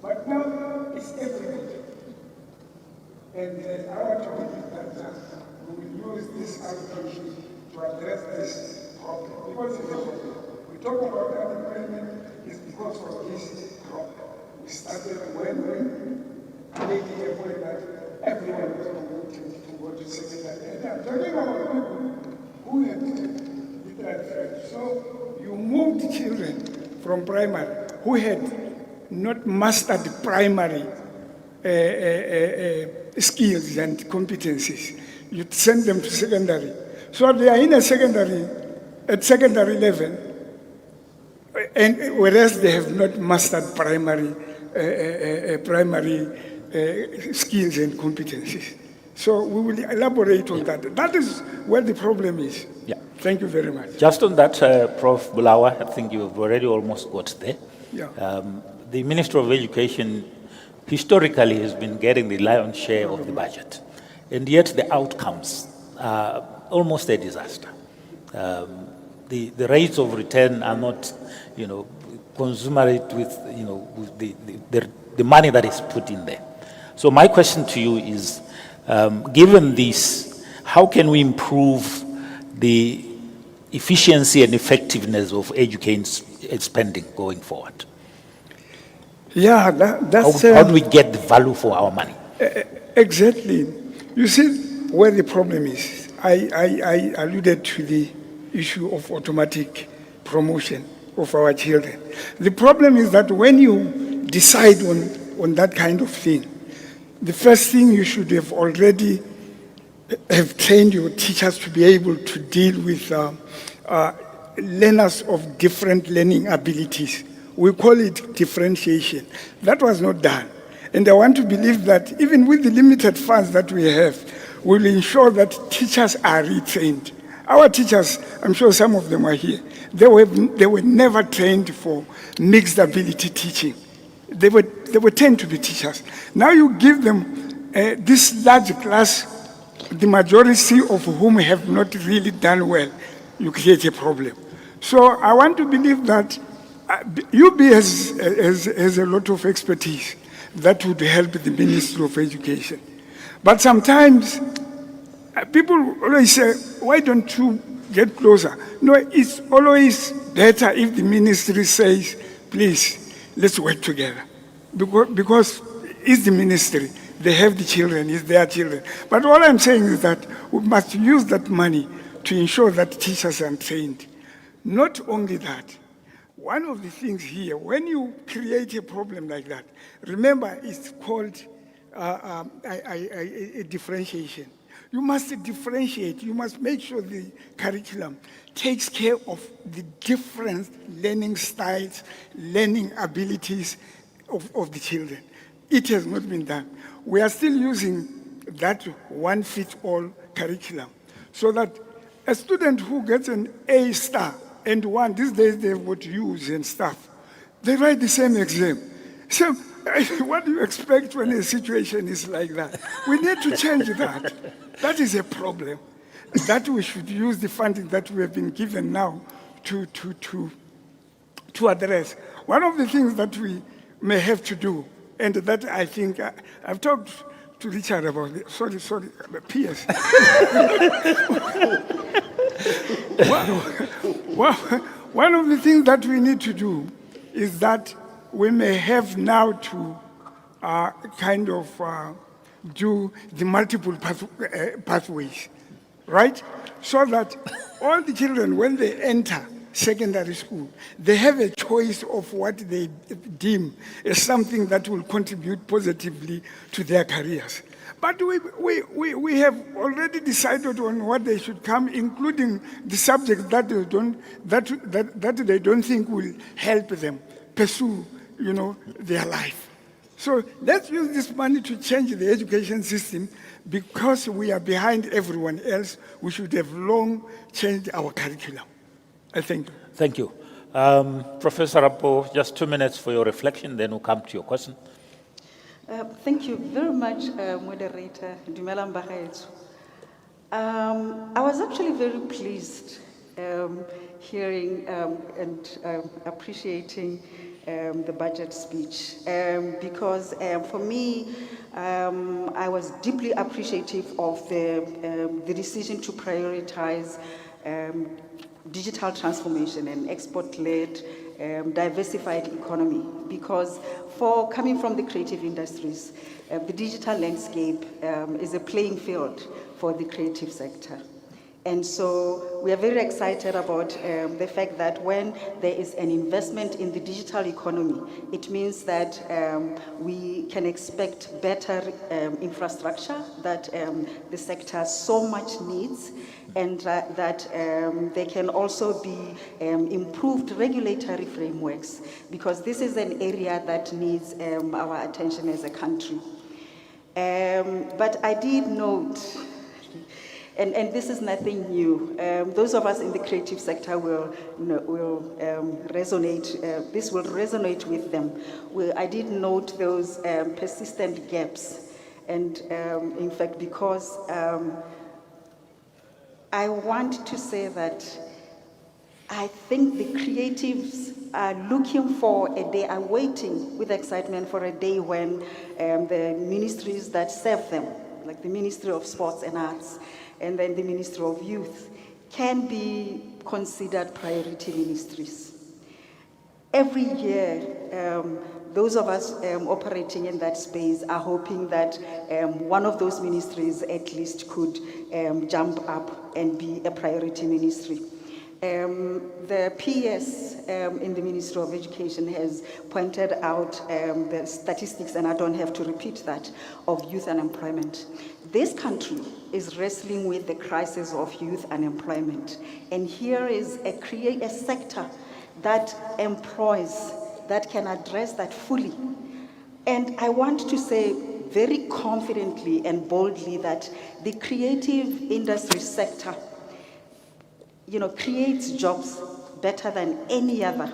But now it's everybody. And I want to believe that we will use this allocation to address this problem because it's a problem. We talk about unemployment, it's because of this problem. We started when we made the point that everyone was promoted to go to secondary. And I'm talking about people who had literate. So you moved children from primary who had not mastered primary skills and competencies. You send them to secondary. So they are in a secondary, at secondary level, and whereas they have not mastered primary skills and competencies. So we will elaborate on that. That is where the problem is. Yeah. Thank you very much. Just on that, Prof. Bulawa, I think you've already almost got there. Yeah. The Minister of Education historically has been getting the lion's share of the budget, and yet the outcomes are almost a disaster. The rates of return are not, commensurate with, with the money that is put in there. So my question to you is, given this, how can we improve the efficiency and effectiveness of education spending going forward? Yeah, that's... How do we get the value for our money? Exactly. You see where the problem is. I alluded to the issue of automatic promotion of our children. The problem is that when you decide on that kind of thing, the first thing you should have already have trained your teachers to be able to deal with learners of different learning abilities. We call it differentiation. That was not done. And I want to believe that even with the limited funds that we have, we'll ensure that teachers are retrained. Our teachers, I'm sure some of them are here, they were never trained for mixed ability teaching. They were trained to be teachers. Now you give them this large class, the majority of whom have not really done well, you create a problem. So I want to believe that UB has a lot of expertise that would help the Ministry of Education. But sometimes people always say, why don't you get closer? No, it's always better if the ministry says, please, let's work together. Because it's the ministry, they have the children, it's their children. But all I'm saying is that we must use that money to ensure that teachers are trained. Not only that, one of the things here, when you create a problem like that, remember it's called a differentiation. You must differentiate. You must make sure the curriculum takes care of the different learning styles, learning abilities of the children. It has not been done. We are still using that one-fits-all curriculum, so that a student who gets an A star and one, these days they've got U's and stuff, they write the same exam. So what do you expect when a situation is like that? We need to change that. That is a problem. That we should use the funding that we have been given now to address. One of the things that we may have to do, and that I think I've talked to Richard about it. Sorry, PS. One of the things that we need to do is that we may have now to do the multiple pathways, right? So that all the children, when they enter secondary school, they have a choice of what they deem as something that will contribute positively to their careers. But we have already decided on what they should come, including the subjects that they don't think will help them pursue, their life. So let's use this money to change the education system, because we are behind everyone else. We should have long changed our curriculum. I thank you. Thank you. Professor Apo, just 2 minutes for your reflection, then we'll come to your question. Thank you very much, moderator Dumelang Bagaetsho. I was actually very pleased hearing and appreciating the budget speech, because for me, I was deeply appreciative of the decision to prioritize digital transformation and export-led diversified economy, because coming from the creative industries, the digital landscape is a playing field for the creative sector. And so we are very excited about the fact that when there is an investment in the digital economy, it means that we can expect better infrastructure that the sector so much needs, and that there can also be improved regulatory frameworks, because this is an area that needs our attention as a country. But I did note, and this is nothing new. Those of us in the creative sector will resonate. This will resonate with them. I did note those persistent gaps, and in fact, because I want to say that I think the creatives are looking for a day, are waiting with excitement for a day when the ministries that serve them, like the Ministry of Sports and Arts, and then the Ministry of Youth, can be considered priority ministries. Every year, those of us operating in that space are hoping that one of those ministries at least could jump up and be a priority ministry. The PS in the Ministry of Education has pointed out the statistics, and I don't have to repeat that, of youth unemployment. This country is wrestling with the crisis of youth unemployment, and here is a sector that employs, that can address that fully. And I want to say very confidently and boldly that the creative industry sector creates jobs better than any other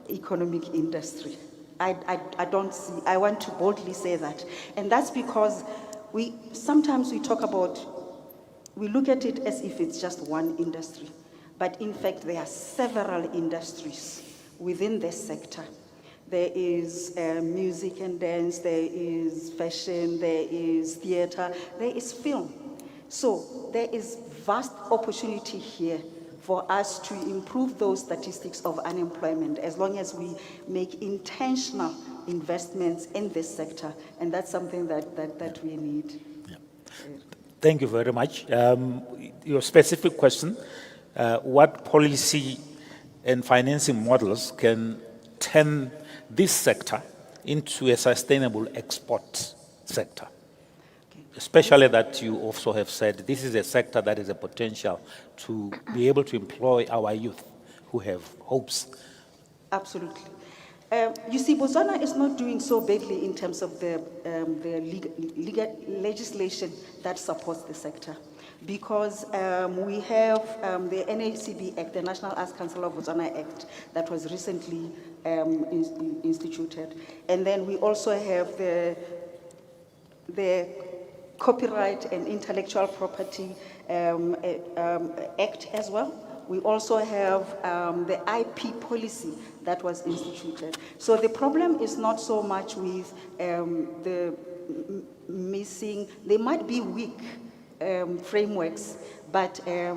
economic industry. I want to boldly say that. And that's because sometimes we look at it as if it's just one industry. But in fact, there are several industries within this sector. There is music and dance, there is fashion, there is theater, there is film. So there is vast opportunity here for us to improve those statistics of unemployment as long as we make intentional investments in this sector. And that's something that we need. Yeah. Thank you very much. Your specific question, what policy and financing models can turn this sector into a sustainable export sector? Especially that you also have said this is a sector that is a potential to be able to employ our youth who have hopes. Absolutely. You see, Botswana is not doing so badly in terms of the legal legislation that supports the sector, because we have the NACB Act, the National Arts Council of Botswana Act, that was recently instituted. And then we also have the Copyright and Intellectual Property Act as well. We also have the IP policy that was instituted. So the problem is not so much with the missing, they might be weak frameworks, but there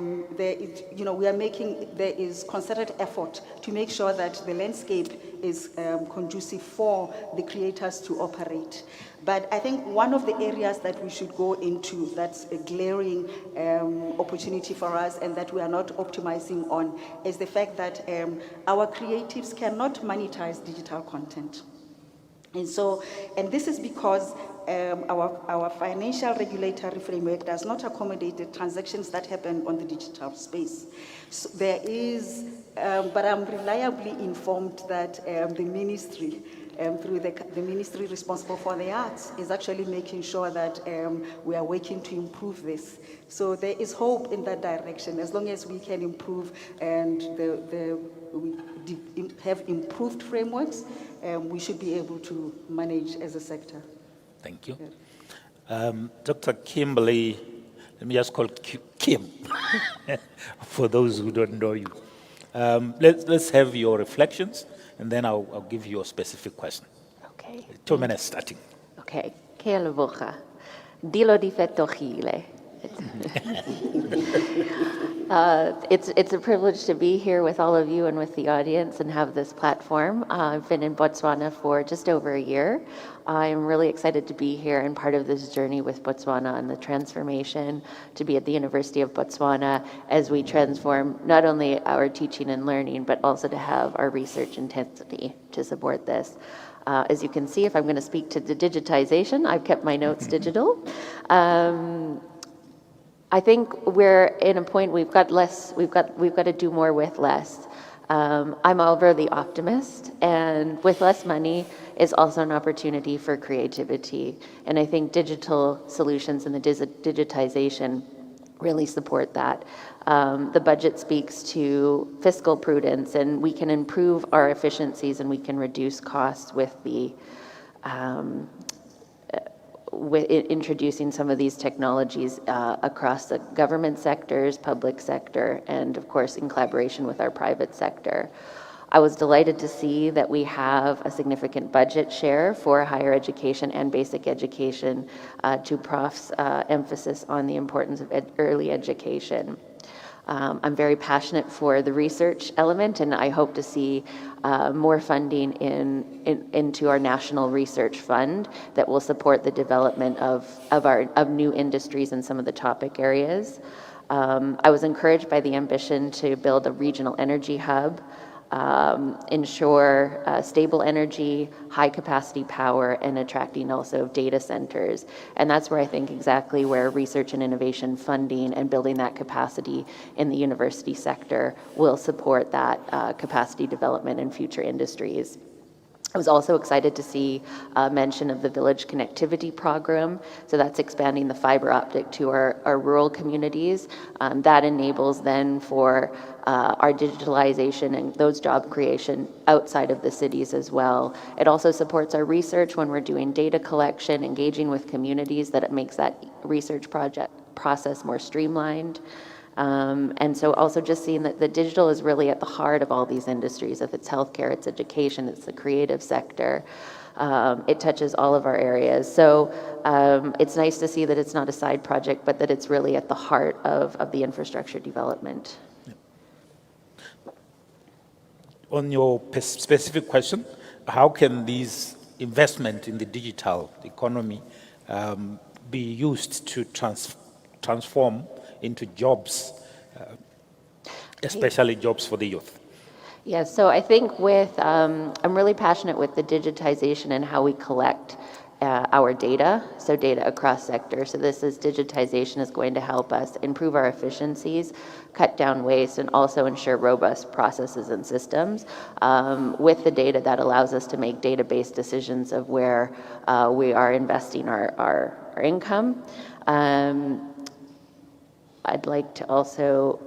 is concerted effort to make sure that the landscape is conducive for the creators to operate. But I think one of the areas that we should go into that's a glaring opportunity for us and that we are not optimizing on is the fact that our creatives cannot monetize digital content. And this is because our financial regulatory framework does not accommodate the transactions that happen on the digital space. So there is, but I'm reliably informed that the ministry, through the ministry responsible for the arts, is actually making sure that we are working to improve this. So there is hope in that direction, as long as we can improve and we have improved frameworks, we should be able to manage as a sector. Thank you. Dr. Kimberly, let me just call Kim, for those who don't know you. Let's have your reflections, and then I'll give you a specific question. Okay. 2 minutes starting. Okay. Ke leboga. Dilo di fetogile. It's a privilege to be here with all of you and with the audience and have this platform. I've been in Botswana for just over a year. I'm really excited to be here and part of this journey with Botswana and the transformation, to be at the University of Botswana as we transform not only our teaching and learning, but also to have our research intensity to support this. As you can see, if I'm going to speak to the digitization, I've kept my notes digital. I think we're in a point we've got to do more with less. I'm over the optimist, and with less money is also an opportunity for creativity. And I think digital solutions and the digitization really support that. The budget speaks to fiscal prudence, and we can improve our efficiencies and we can reduce costs with introducing some of these technologies across the government sectors, public sector, and of course in collaboration with our private sector. I was delighted to see that we have a significant budget share for higher education and basic education, to Prof's emphasis on the importance of early education. I'm very passionate for the research element, and I hope to see more funding into our National Research Fund that will support the development of new industries in some of the topic areas. I was encouraged by the ambition to build a regional energy hub, ensure stable energy, high capacity power, and attracting also data centers. And that's where I think exactly where research and innovation funding and building that capacity in the university sector will support that capacity development in future industries. I was also excited to see mention of the Village Connectivity Program. So that's expanding the fiber optic to our rural communities. That enables then for our digitalization and those job creation outside of the cities as well. It also supports our research when we're doing data collection, engaging with communities, that it makes that research process more streamlined. And so also just seeing that the digital is really at the heart of all these industries. If it's healthcare, it's education, it's the creative sector. It touches all of our areas. So it's nice to see that it's not a side project, but that it's really at the heart of the infrastructure development. On your specific question, how can these investment in the digital economy be used to transform into jobs, especially jobs for the youth? Yes, so I think I'm really passionate with the digitization and how we collect our data, so data across sectors. So this is digitization is going to help us improve our efficiencies, cut down waste, and also ensure robust processes and systems. With the data, that allows us to make data-based decisions of where we are investing our income. I'd like to also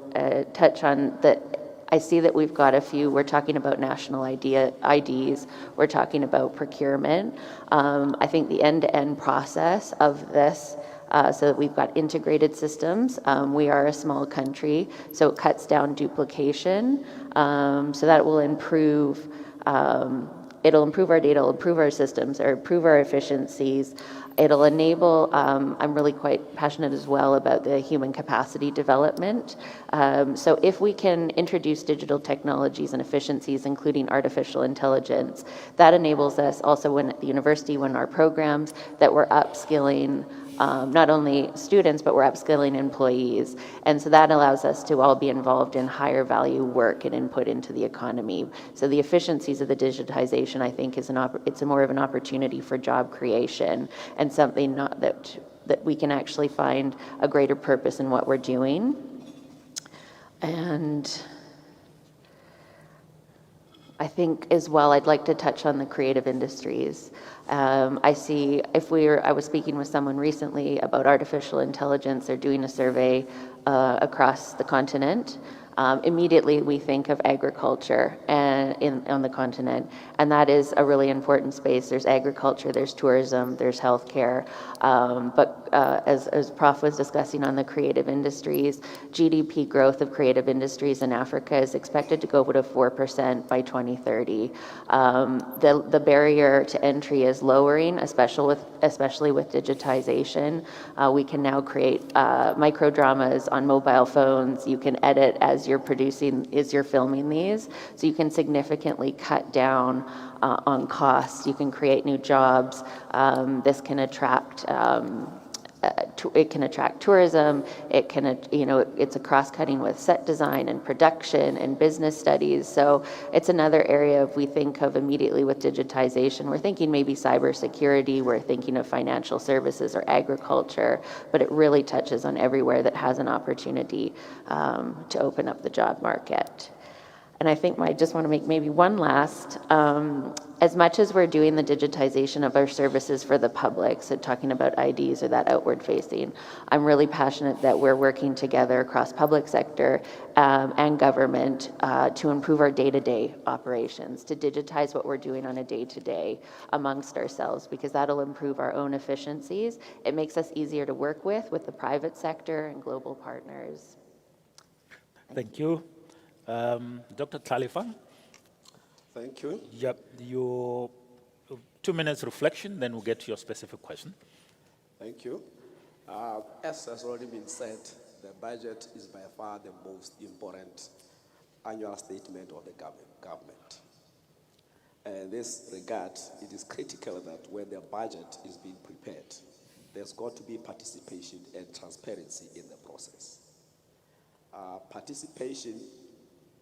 touch on that. I see that we've got a few, we're talking about national IDs, we're talking about procurement. I think the end-to-end process of this, so that we've got integrated systems. We are a small country, so it cuts down duplication. So that will improve, it'll improve our data, it'll improve our systems, or improve our efficiencies. It'll enable, I'm really quite passionate as well about the human capacity development. So if we can introduce digital technologies and efficiencies, including artificial intelligence, that enables us also when at the university, when our programs, that we're upskilling not only students, but we're upskilling employees. And so that allows us to all be involved in higher value work and input into the economy. So the efficiencies of the digitization, I think, is it's more of an opportunity for job creation and something not that we can actually find a greater purpose in what we're doing. And I think as well, I'd like to touch on the creative industries. I see, I was speaking with someone recently about artificial intelligence. They're doing a survey across the continent. Immediately we think of agriculture on the continent, and that is a really important space. There's agriculture, there's tourism, there's healthcare, but as Prof was discussing on the creative industries, GDP growth of creative industries in Africa is expected to go to 4% by 2030. The barrier to entry is lowering, especially with digitization. We can now create micro dramas on mobile phones. You can edit as you're filming these, so you can significantly cut down on costs. You can create new jobs. This can attract it can attract tourism. It can, it's a cross-cutting with set design and production and business studies. So it's another area if we think of immediately with digitization. We're thinking maybe cybersecurity, we're thinking of financial services or agriculture, but it really touches on everywhere that has an opportunity to open up the job market. And I think I just want to make maybe one last, as much as we're doing the digitization of our services for the public, so talking about IDs or that outward facing, I'm really passionate that we're working together across public sector and government to improve our day-to-day operations, to digitize what we're doing on a day-to-day amongst ourselves, because that'll improve our own efficiencies. It makes us easier to work with the private sector and global partners. Thank you. Dr. Tlhalefang? Thank you. Yep, your 2 minutes reflection, then we'll get to your specific question. Thank you. As has already been said, the budget is by far the most important annual statement of the government. In this regard, it is critical that when the budget is being prepared, there's got to be participation and transparency in the process. Participation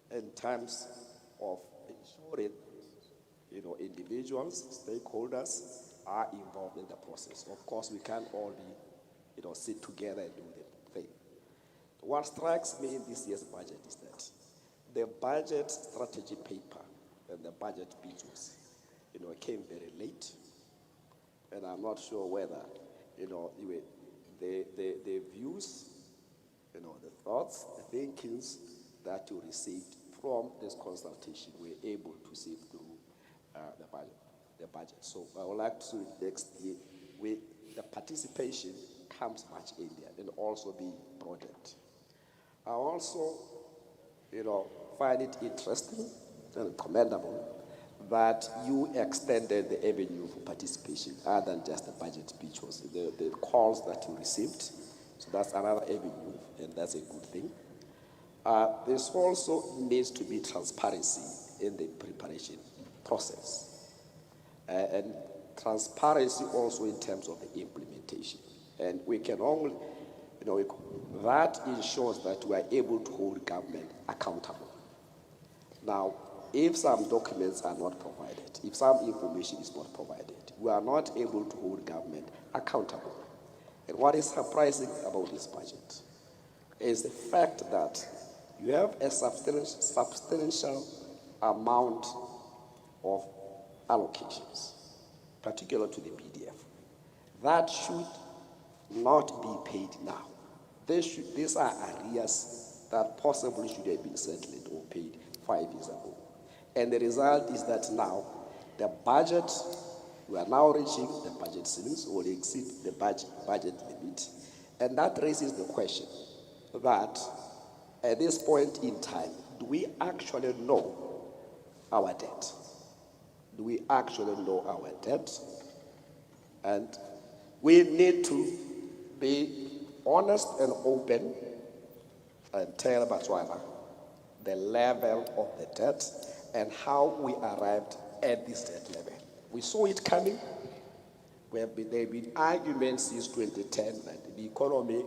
in terms of ensuring, individuals, stakeholders are involved in the process. Of course, we can't all be, sit together and do the thing. What strikes me in this year's budget is that the budget strategy paper and the budget visuals, came very late, and I'm not sure whether, the views, the thoughts, the thinkings that you received from this consultation were able to see through the budget. So I would like to next year, the participation comes much earlier and also be broadened. I also, find it interesting and commendable that you extended the avenue for participation other than just the budget visuals, the calls that you received. So that's another avenue, and that's a good thing. This also needs to be transparency in the preparation process. And transparency also in terms of the implementation. And we can only, that ensures that we are able to hold government accountable. Now, if some documents are not provided, if some information is not provided, we are not able to hold government accountable. And what is surprising about this budget is the fact that you have a substantial amount of allocations, particularly to the PDF, that should not be paid now. These are arrears that possibly should have been settled or paid 5 years ago. And the result is that now the budget, we are now reaching the budget ceilings or exceed the budget limit. And that raises the question that at this point in time, do we actually know our debt? Do we actually know our debt? And we need to be honest and open and tell Botswana the level of the debt and how we arrived at this debt level. We saw it coming. There have been arguments since 2010 that the economy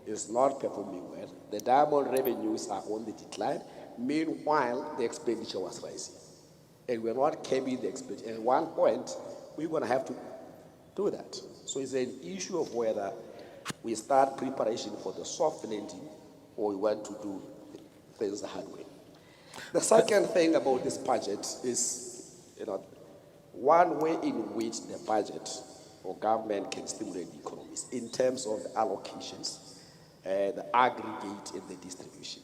is not performing well. The diamond revenues are on the decline. Meanwhile, the expenditure was rising. And we're not capping the expenditure. At one point, we're going to have to do that. So it's an issue of whether we start preparation for the soft landing or we want to do things the hard way. The second thing about this budget is, one way in which the budget or government can stimulate the economies in terms of the allocations, the aggregate and the distribution.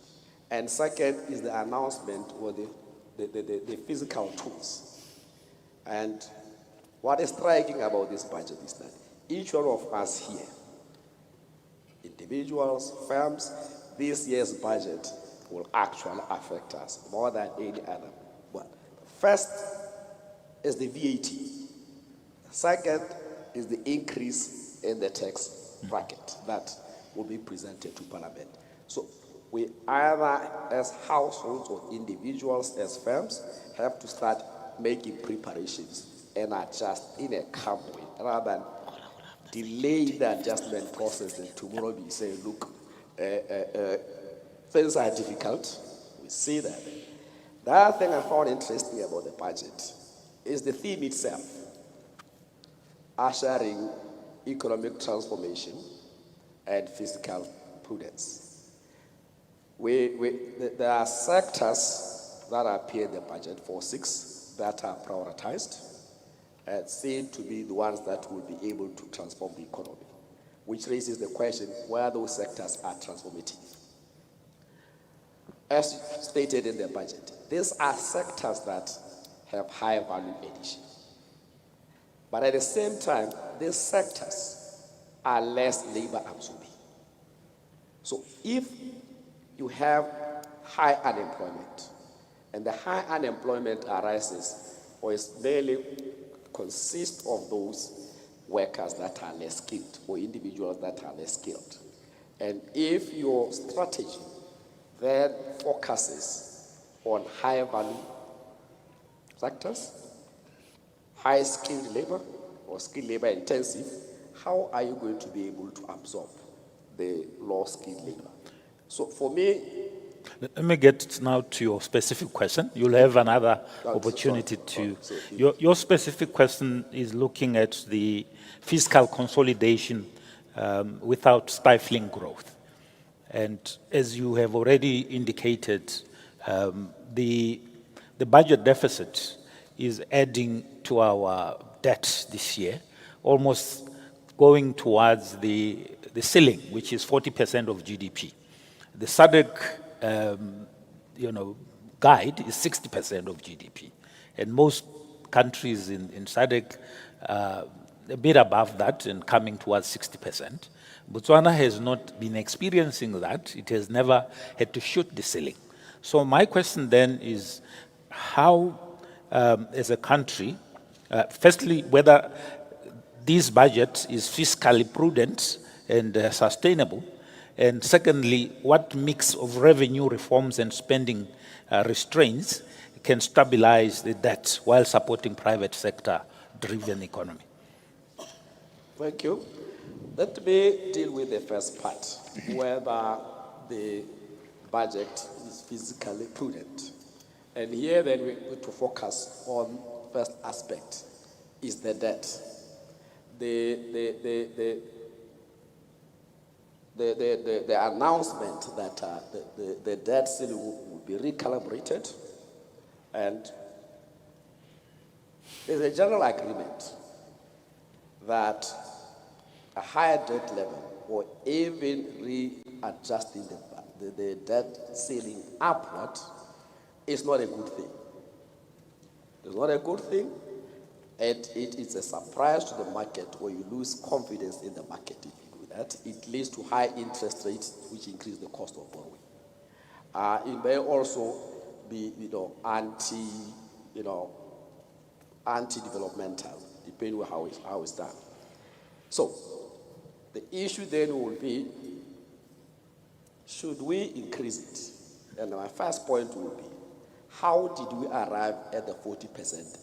And second is the announcement or the physical tools. And what is striking about this budget is that each one of us here, individuals, firms, this year's budget will actually affect us more than any other one. First is the VAT. Second is the increase in the tax bracket that will be presented to Parliament. So we either as households or individuals as firms have to start making preparations and adjust in a calm way rather than delay the adjustment process and tomorrow be saying, look, things are difficult. We see that. The other thing I found interesting about the budget is the theme itself, ushering economic transformation and fiscal prudence. There are sectors that appear in the budget, 6 that are prioritized and seem to be the ones that will be able to transform the economy, which raises the question whether those sectors are transformative. As stated in the budget, these are sectors that have high value addition. But at the same time, these sectors are less labor absorbing. So if you have high unemployment, and the high unemployment arises or is merely consists of those workers that are less skilled or individuals that are less skilled. And if your strategy then focuses on high value sectors, high skilled labor or skilled labor intensive, how are you going to be able to absorb the low skilled labor? So for me, let me get now to your specific question. You'll have another opportunity to. Your specific question is looking at the fiscal consolidation without stifling growth. And as you have already indicated, the budget deficit is adding to our debt this year, almost going towards the ceiling, which is 40% of GDP. The SADC guide is 60% of GDP. And most countries in SADC a bit above that and coming towards 60%. Botswana has not been experiencing that. It has never had to shoot the ceiling. So my question then is how, as a country, firstly, whether this budget is fiscally prudent and sustainable, and secondly, what mix of revenue reforms and spending restraints can stabilize the debt while supporting private sector-driven economy? Thank you. Let me deal with the first part, whether the budget is fiscally prudent. And here then we need to focus on first aspect is the debt. The announcement that the debt ceiling will be recalibrated, and there's a general agreement that a higher debt level or even readjusting the debt ceiling upward is not a good thing. It's not a good thing, and it is a surprise to the market where you lose confidence in the market if you do that. It leads to high interest rates, which increase the cost of borrowing. It may also be, anti-developmental, depending on how it's done. So, the issue then will be, should we increase it? And my first point will be, how did we arrive at the 40%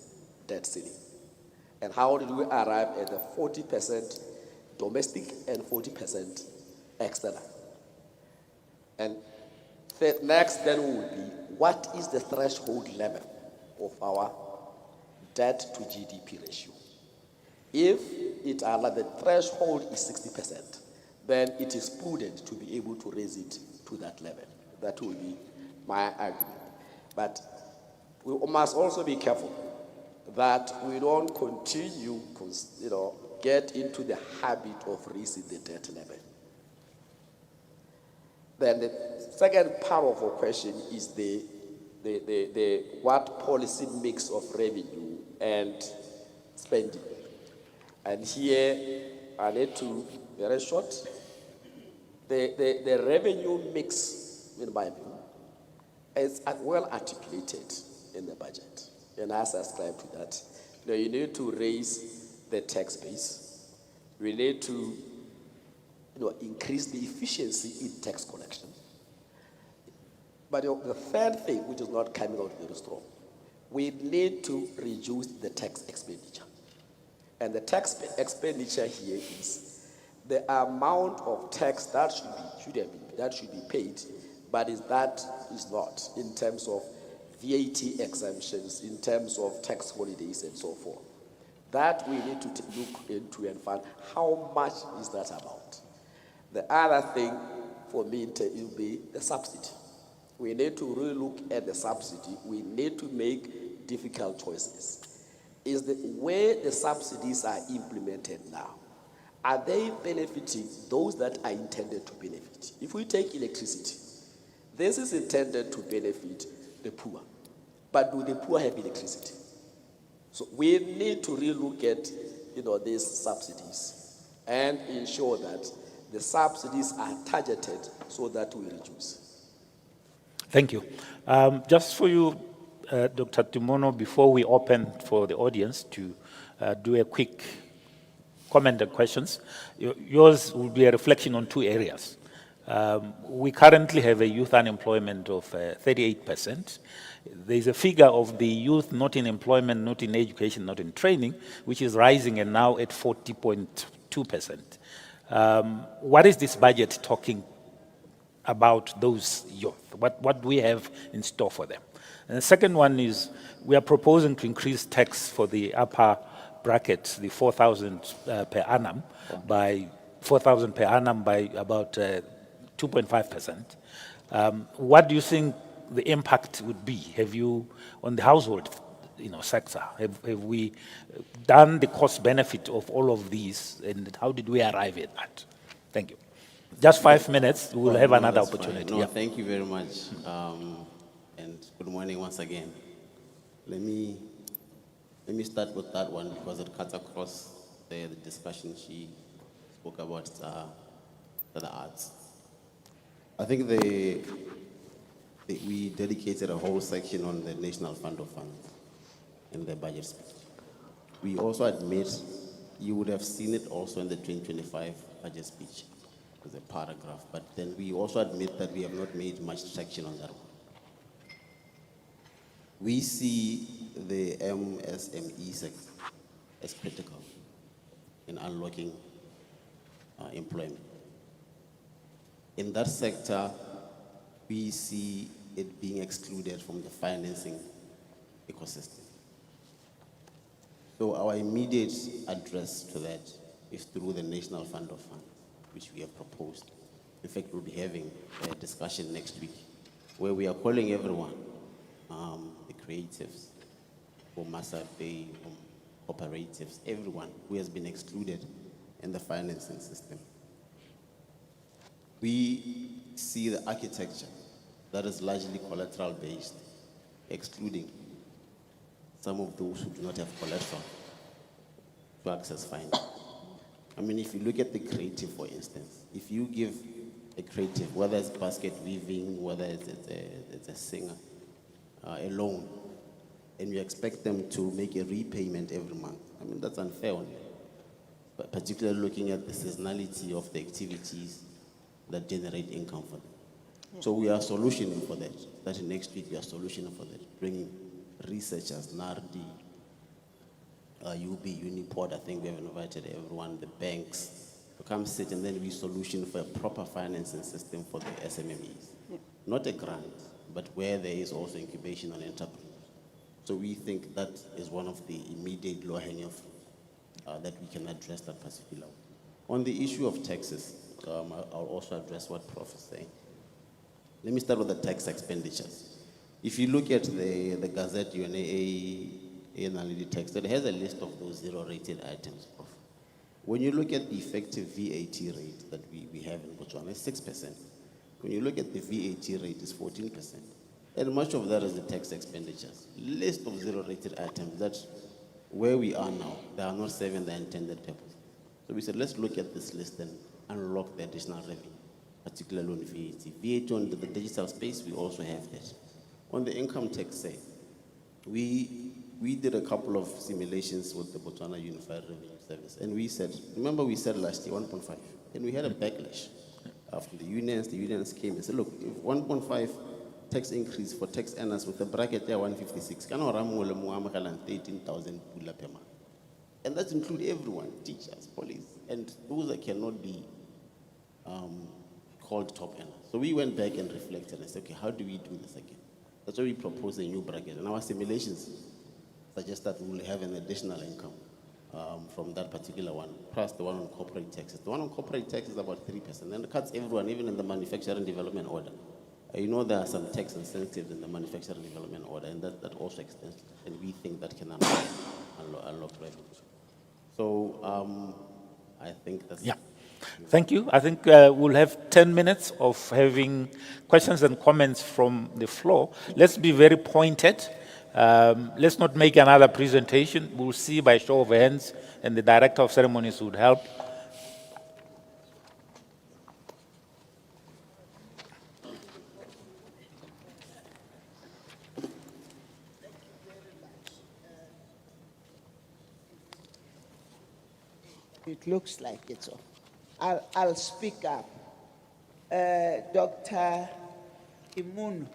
debt ceiling? And how did we arrive at the 40% domestic and 40% external? And next then will be, what is the threshold level of our debt to GDP ratio? If the threshold is 60%, then it is prudent to be able to raise it to that level. That will be my argument. But we must also be careful that we don't continue, get into the habit of raising the debt level. Then the second part of our question is the what policy mix of revenue and spending. And here I need to very short. The revenue mix, in my view, is well articulated in the budget, and I subscribe to that. You need to raise the tax base. We need to increase the efficiency in tax collection. But the third thing, which is not coming out very strong, we need to reduce the tax expenditure. And the tax expenditure here is the amount of tax that should be paid, but that is not, in terms of VAT exemptions, in terms of tax holidays and so forth. That we need to look into and find how much is that about. The other thing for me will be the subsidy. We need to really look at the subsidy. We need to make difficult choices. Is the way the subsidies are implemented now, are they benefiting those that are intended to benefit? If we take electricity, this is intended to benefit the poor. But do the poor have electricity? So we need to really look at these subsidies and ensure that the subsidies are targeted so that we reduce. Thank you. Just for you, Dr. Timono, before we open for the audience to do a quick comment and questions, yours will be a reflection on two areas. We currently have a youth unemployment of 38%. There's a figure of the youth not in employment, not in education, not in training, which is rising and now at 40.2%. What is this budget talking about those youth? What do we have in store for them? And the second one is, we are proposing to increase tax for the upper bracket, the 4,000 per annum, by 4,000 per annum by about 2.5%. What do you think the impact would be? Have you, on the household sector, have we done the cost benefit of all of these, and how did we arrive at that? Thank you. Just 5 minutes, we'll have another opportunity. No, thank you very much. And good morning once again. Let me start with that one because it cuts across the discussion she spoke about the arts. I think we dedicated a whole section on the National Fund of Funds in the budget speech. We also admit, you would have seen it also in the 2025 budget speech as a paragraph, but then we also admit that we have not made much traction on that one. We see the MSME sector as critical in unlocking employment. In that sector, we see it being excluded from the financing ecosystem. So our immediate address to that is through the National Fund of Funds, which we have proposed. In fact, we'll be having a discussion next week where we are calling everyone, the creatives, or Masape, operatives, everyone who has been excluded in the financing system. We see the architecture that is largely collateral-based, excluding some of those who do not have collateral to access finance. I mean, if you look at the creative, for instance, if you give a creative, whether it's basket weaving, whether it's a singer, a loan, and you expect them to make a repayment every month, I mean, that's unfair on you. But particularly looking at the seasonality of the activities that generate income for them. Yeah. So we are solutioning for that. That next week we are solutioning for that, bringing researchers, NARDI, UB, Uniport, I think we have invited everyone, the banks, to come sit, and then we solution for a proper financing system for the SMMEs. Yeah. Not a grant, but where there is also incubation and entrepreneurs. So we think that is one of the immediate low-hanging fruit that we can address that particular one. On the issue of taxes, I'll also address what Prof is saying. Let me start with the tax expenditures. If you look at the Gazette UNAA annual tax, it has a list of those zero-rated items, Prof. When you look at the effective VAT rate that we have in Botswana, it's 6%. When you look at the VAT rate, it's 14%. And much of that is the tax expenditures. List of zero-rated items, that's where we are now. They are not serving the intended purpose. So we said, let's look at this list and unlock the additional revenue, particularly on VAT. VAT on the digital space, we also have that. On the income tax side, we did a couple of simulations with the Botswana Unified Revenue Service, and we said, remember we said last year 1.5, and we had a backlash from the unions came and said, look, if 1.5 tax increase for tax earners with a bracket there 156, 13,000 pula per month. And that includes everyone, teachers, police, and those that cannot be called top earners. So we went back and reflected and said, okay, how do we do this again? That's why we proposed a new bracket. And our simulations suggest that we will have an additional income from that particular one, plus the one on corporate taxes. The one on corporate tax is about 3%, and it cuts everyone, even in the manufacturing development order. You know there are some tax incentives in the manufacturing development order, and that also extends, and we think that can unlock revenue. So I think that's... Yeah. Thank you. I think we'll have 10 minutes of having questions and comments from the floor. Let's be very pointed. Let's not make another presentation. We'll see by show of hands, and the director of ceremonies would help. It looks like it's on. I'll speak up. Dr. Imunu,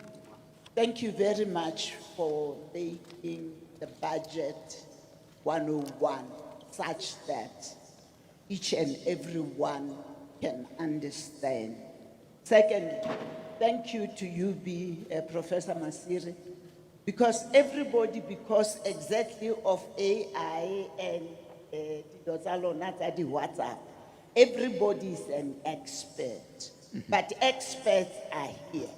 thank you very much for making the budget 101 such that each and everyone can understand. Secondly, thank you to UB, Professor Masiri, because exactly of AI and WhatsApp, everybody is an expert, but experts are here.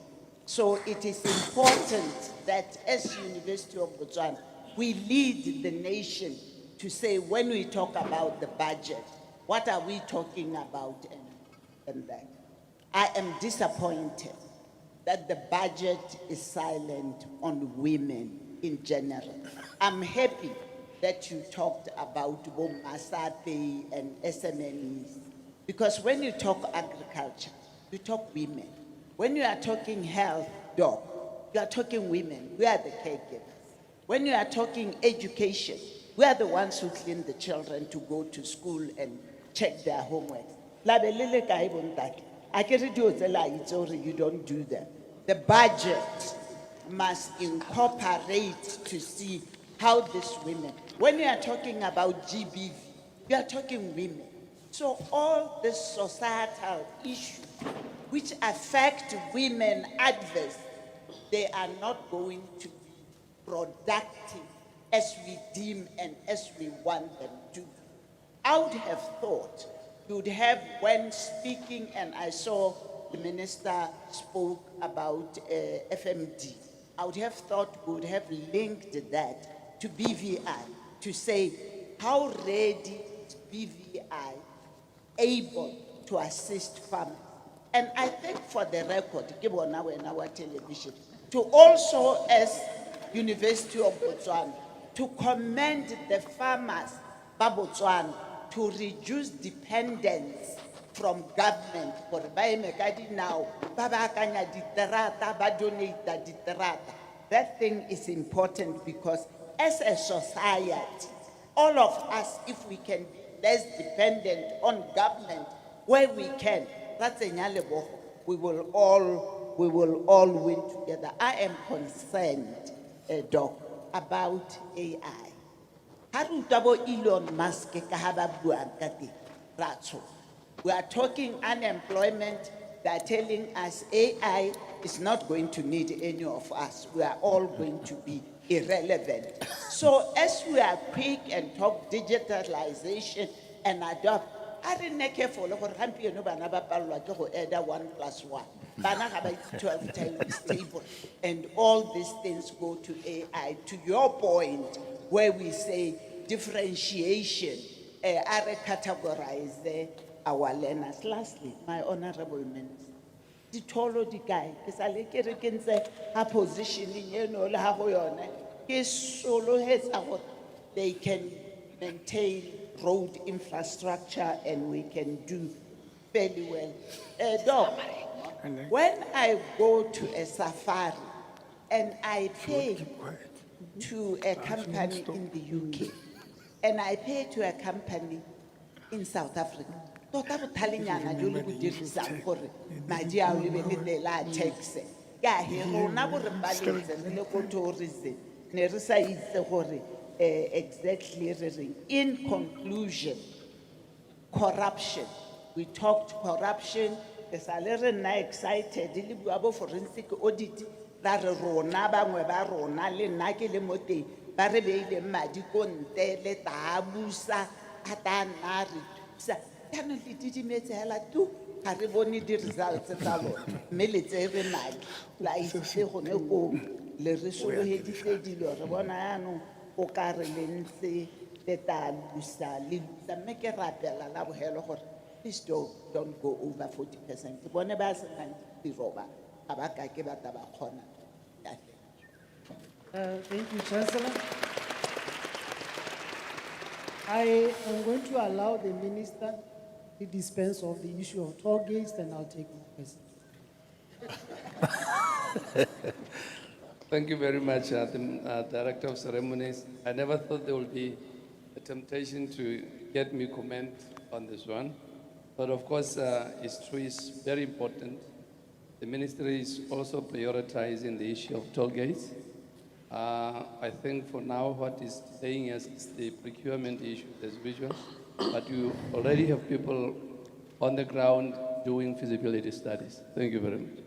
So it is important that as University of Botswana, we lead the nation to say, when we talk about the budget, what are we talking about and that. I am disappointed that the budget is silent on women in general. I'm happy that you talked about Masape and SMMEs, because when you talk agriculture, you talk women. When you are talking health, you are talking women. We are the caregivers. When you are talking education, we are the ones who clean the children to go to school and check their homework. You don't do that. The budget must incorporate to see how these women, when you are talking about GBV, you are talking women. So all the societal issues which affect women adverse they are not going to be productive as we deem and as we want them to. I would have thought you would have, when speaking, and I saw the minister spoke about FMD, I would have thought we would have linked that to BVI to say, how ready is BVI able to assist farmers? And I think for the record, give on our television, to also, as University of Botswana, to commend the farmers of Botswana to reduce dependence from government. For now, that thing is important because as a society, all of us, if we can be less dependent on government where we can, that's a nyalebo, we will all win together. I am concerned, Doc, about AI. Elon Musk, we are talking unemployment. They are telling us AI is not going to need any of us. We are all going to be irrelevant. So as we are quick and talk digitalization and adopt, I didn't care for local rampion, no banana, 1+1. Banana 12 times table. And all these things go to AI. To your point, where we say differentiation, are categorize our learners. Lastly, my honorable minister, the tolo di guy, is a leke can say her positioning, you know, la ho yone, is solo heads out. They can maintain road infrastructure and we can do fairly well. Doc, when I go to a safari and I pay to a company in the UK and I pay to a company in South Africa, tota bothalenyana jo le bo dirisang gore madi a o lebeletse la tax ka he rona bo re baletse re le ko tourism ne re sa itse gore exactly re reng. In conclusion, corruption, we talked corruption, ke sa le re nna excited le bua bo forensic audit ra re rona bangwe ba rona le nna ke le mo teng ba re beile madi ko nte le tabusa ata na re thusa kana le didimetse hela tu ga re bone di results tsa lona mme le tsere madi la itse gone ko le re soloheditse dilo re bona yanong o ka re le ntse le tabusa le mme ke rapela la bohelo gore please don't go over 40%. Bone ba se nang diroba ga ba ka ke ba ta ba kgona. Thank you, Chancellor. I am going to allow the minister to dispense of the issue of toll gates, and I'll take my question. Thank you very much, the Director of Ceremonies. I never thought there would be a temptation to get me comment on this one. But of course, it's true, it's very important. The ministry is also prioritizing the issue of toll gates. I think for now, what is saying is the procurement issue, there's vision, but you already have people on the ground doing feasibility studies. Thank you very much.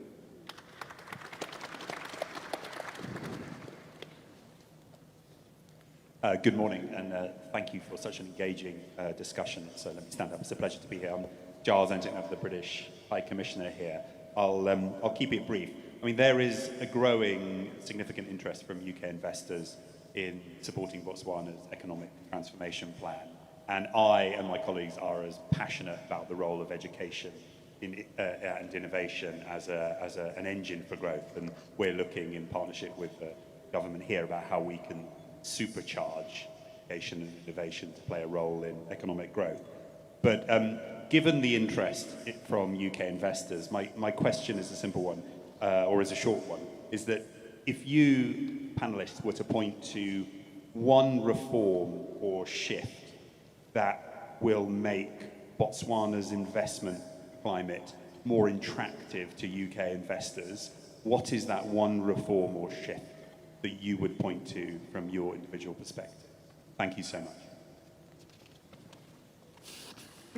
Good morning, and thank you for such an engaging discussion. So let me stand up. It's a pleasure to be here. I'm Giles Entington of the British High Commissioner here. I'll keep it brief. I mean, there is a growing significant interest from UK investors in supporting Botswana's economic transformation plan. And I and my colleagues are as passionate about the role of education and innovation as an engine for growth. And we're looking in partnership with the government here about how we can supercharge education and innovation to play a role in economic growth. But given the interest from UK investors, my question is a simple one, or is a short one, is that if you panelists were to point to one reform or shift that will make Botswana's investment climate more attractive to UK investors, what is that one reform or shift that you would point to from your individual perspective? Thank you so much.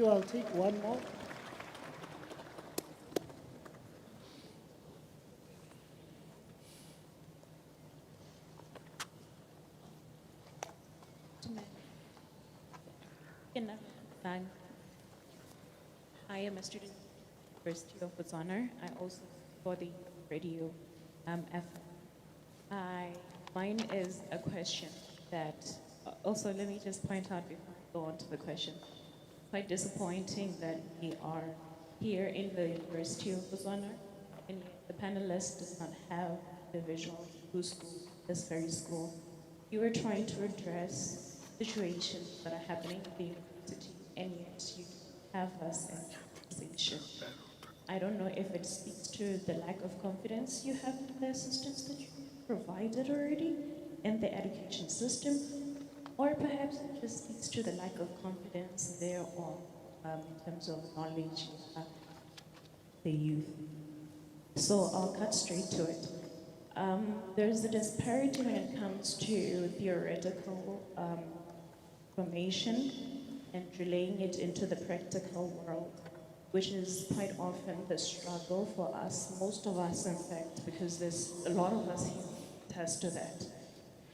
I'll take one more. Thank. I am a student at the University of Botswana. I also for the radio effort. Mine is a question that, also let me just point out before I go on to the question, quite disappointing that we are here in the University of Botswana and yet the panelist does not have the visual school, this very school. You are trying to address situations that are happening at the university and yet you have us in conversation. I don't know if it speaks to the lack of confidence you have in the assistance that you provided already in the education system, or perhaps it just speaks to the lack of confidence there or in terms of knowledge you have the youth. So I'll cut straight to it. There's a disparity when it comes to theoretical formation and relaying it into the practical world, which is quite often the struggle for us, most of us in fact, because there's a lot of us here who attest to that.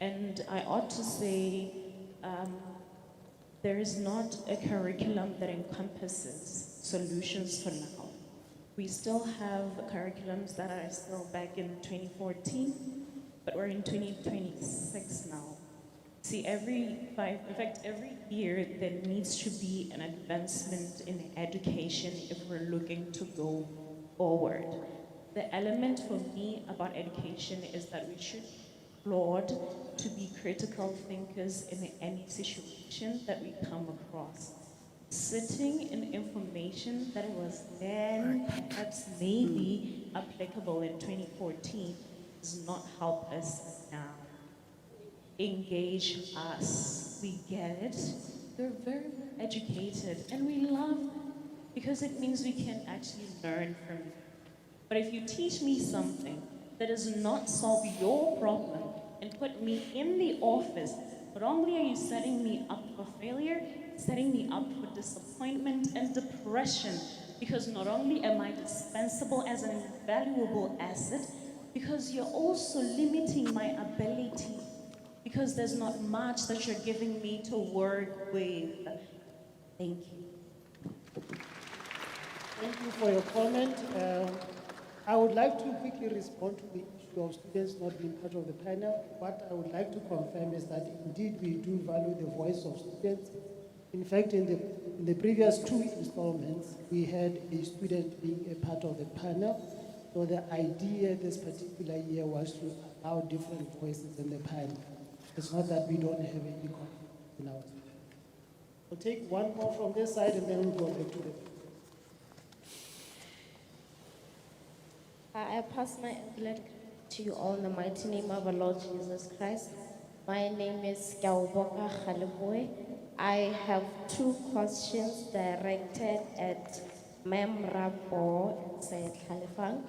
And I ought to say, there is not a curriculum that encompasses solutions for now. We still have curriculums that are still back in 2014, but we're in 2026 now. See, every year there needs to be an advancement in education if we're looking to go forward. The element for me about education is that we should applaud to be critical thinkers in any situation that we come across. Sitting in information that was then perhaps maybe applicable in 2014 does not help us now. Engage us. We get it. We're very educated and we love it because it means we can actually learn from it. But if you teach me something that does not solve your problem and put me in the office, not only are you setting me up for failure, setting me up for disappointment and depression, because not only am I dispensable as an invaluable asset, because you're also limiting my ability, because there's not much that you're giving me to work with. Thank you. Thank you for your comment. I would like to quickly respond to the issue of students not being part of the panel. What I would like to confirm is that indeed we do value the voice of students. In fact, in the previous 2 installments, we had a student being a part of the panel. So the idea this particular year was to allow different voices in the panel. It's not that we don't have any conflict in our school. We'll take one more from this side and then we'll go back to the... I pass my blood to you all in the mighty name of our Lord Jesus Christ. My name is Kauboka Khaleboe. I have 2 questions directed at Mem Rapo and Syed Khalifang.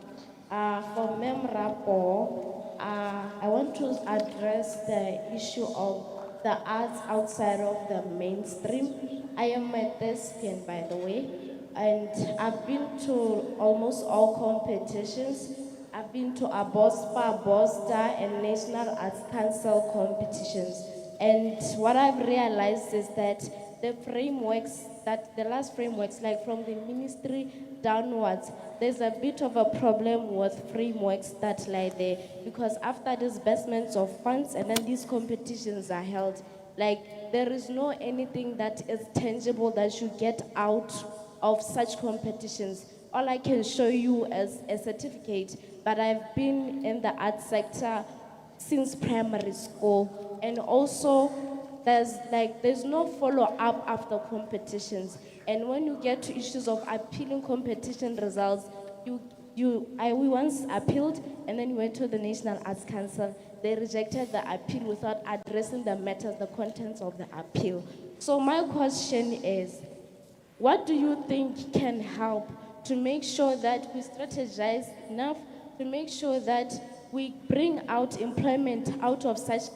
For Mem Rapo, I want to address the issue of the arts outside of the mainstream. I am a thespian, by the way, and I've been to almost all competitions. I've been to ABOSPA, BOSTA, and National Arts Council competitions. And what I've realized is that the frameworks, the last frameworks, like from the ministry downwards, there's a bit of a problem with frameworks that lie there, because after disbursements of funds and then these competitions are held, like there is no anything that is tangible that you get out of such competitions. All I can show you is a certificate, but I've been in the arts sector since primary school, and also there's no follow-up after competitions. And when you get to issues of appealing competition results, we once appealed and then we went to the National Arts Council. They rejected the appeal without addressing the matters, the contents of the appeal. So my question is, what do you think can help to make sure that we strategize enough to make sure that we bring out employment out of such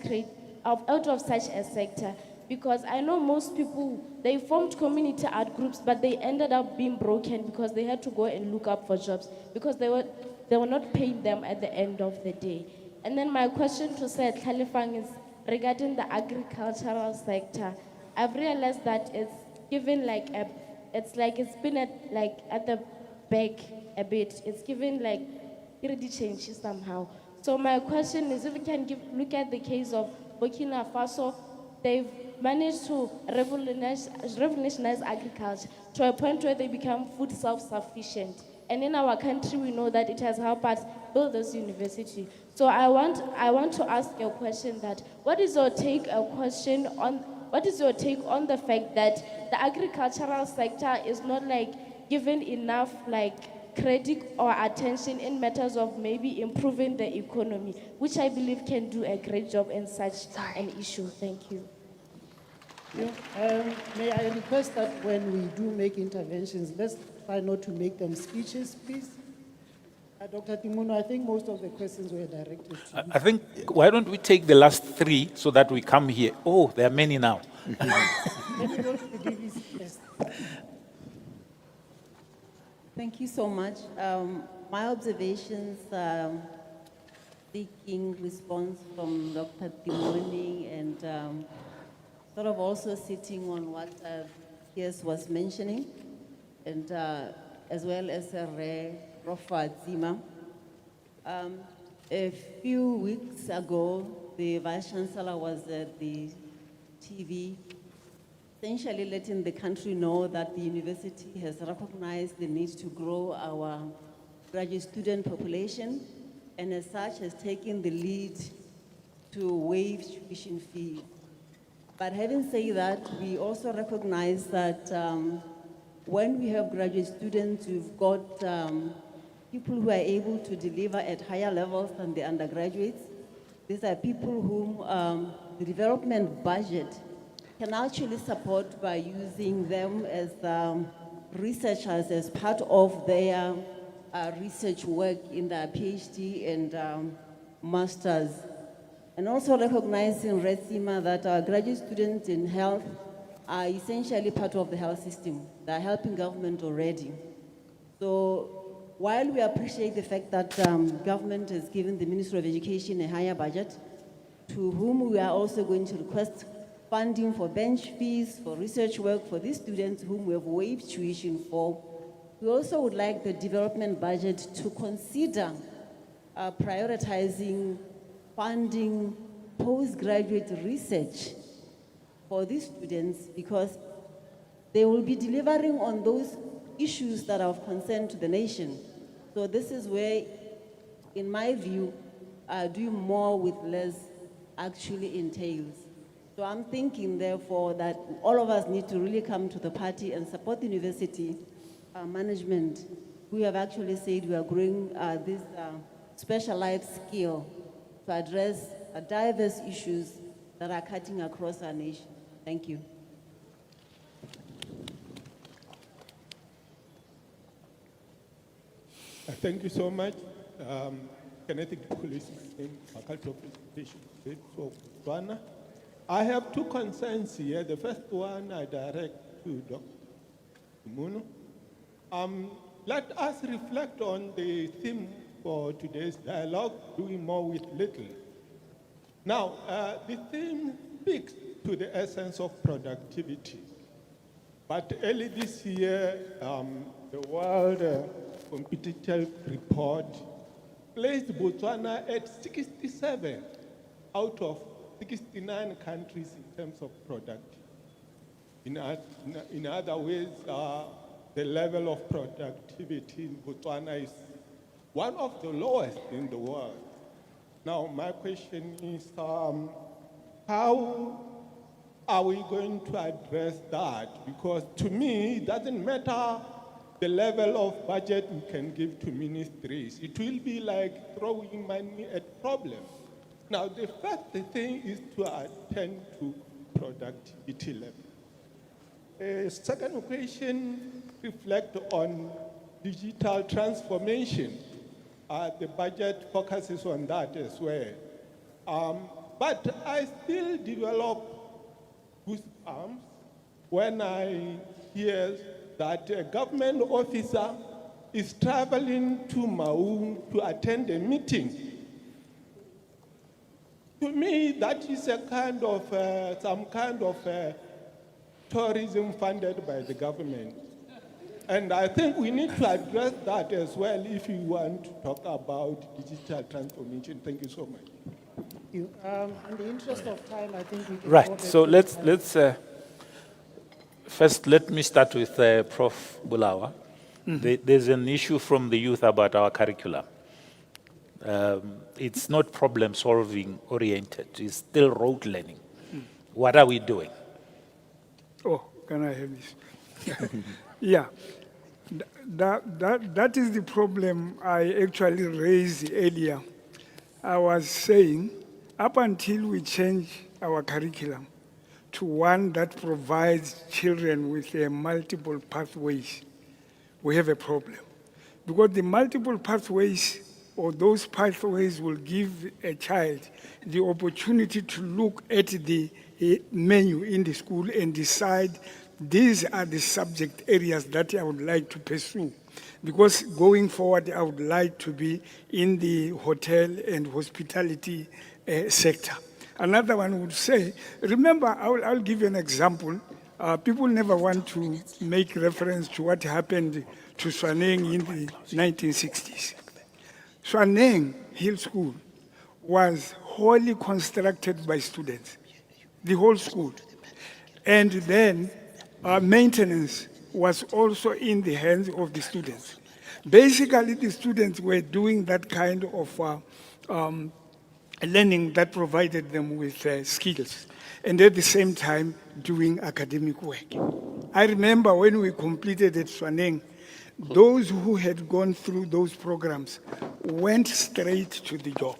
a sector? Because I know most people, they formed community art groups, but they ended up being broken because they had to go and look up for jobs because they were not paying them at the end of the day. And then my question to Syed Khalifang is regarding the agricultural sector. I've realized that given like it's been at the back a bit. It's given like already changed somehow. So my question is, if we can look at the case of Burkina Faso, they've managed to revolutionize agriculture to a point where they become food self-sufficient. And in our country, we know that it has helped us build this university. So I want to ask you a question that, what is your take on the fact that the agricultural sector is not like given enough like credit or attention in matters of maybe improving the economy, which I believe can do a great job in such an issue. Thank you. May I request that when we do make interventions, let's try not to make them speeches, please? Dr. Timono, I think most of the questions were directed to you. I think, why don't we take the last three so that we come here? Oh, there are many now. Let me go to the DVC first. Thank you so much. My observations, seeking response from Dr. Timoni and sort of also sitting on what Piers was mentioning, and as well as Prof. Zima. A few weeks ago, the Vice Chancellor was at the TV, essentially letting the country know that the university has recognized the need to grow our graduate student population, and as such has taken the lead to waive tuition fees. But having said that, we also recognize that when we have graduate students, we've got people who are able to deliver at higher levels than the undergraduates. These are people whom the development budget can actually support by using them as researchers as part of their research work in their PhD and masters. And also recognizing, Resima, that our graduate students in health are essentially part of the health system. They're helping government already. So while we appreciate the fact that government has given the Ministry of Education a higher budget, to whom we are also going to request funding for bench fees, for research work for these students whom we have waived tuition for, we also would like the development budget to consider prioritizing funding postgraduate research for these students, because they will be delivering on those issues that are of concern to the nation. So this is where, in my view, doing more with less actually entails. So I'm thinking, therefore, that all of us need to really come to the party and support the university management. We have actually said we are growing this specialized skill to address diverse issues that are cutting across our nation. Thank you. Thank you so much. Kinetic policeman, Faculty of Education, for Botswana. I have two concerns here. The first one I direct to Dr. Timono. Let us reflect on the theme for today's dialogue, doing more with little. Now, the theme speaks to the essence of productivity. But early this year, the World Competitive Report placed Botswana at 67 out of 69 countries in terms of productivity. In other ways, the level of productivity in Botswana is one of the lowest in the world. Now, my question is, how are we going to address that? Because to me, it doesn't matter the level of budget we can give to ministries. It will be like throwing money at problems. Now, the first thing is to attend to productivity level. Second question reflects on digital transformation. The budget focuses on that as well. But I still develop goosebumps when I hear that a government officer is traveling to Maun to attend a meeting. To me, that is a kind of, some kind of tourism funded by the government. And I think we need to address that as well if you want to talk about digital transformation. Thank you so much. In the interest of time, I think we can go Right. back So to let's first let me start with Prof. Bulawa. There's an issue from the youth about our curriculum. It's not problem solving oriented. It's still rote learning. What are we doing? Oh, can I have this? Yeah. That is the problem I actually raised earlier. I was saying, up until we change our curriculum to one that provides children with multiple pathways, we have a problem. Because the multiple pathways, or those pathways, will give a child the opportunity to look at the menu in the school and decide these are the subject areas that I would like to pursue. Because going forward, I would like to be in the hotel and hospitality sector. Another one would say, remember, I'll give you an example. People never want to make reference to what happened to Swaneng in the 1960s. Swaneng Hill School was wholly constructed by students, the whole school. And then maintenance was also in the hands of the students. Basically, the students were doing that kind of learning that provided them with skills, and at the same time doing academic work. I remember when we completed at Swaneng, those who had gone through those programs went straight to the job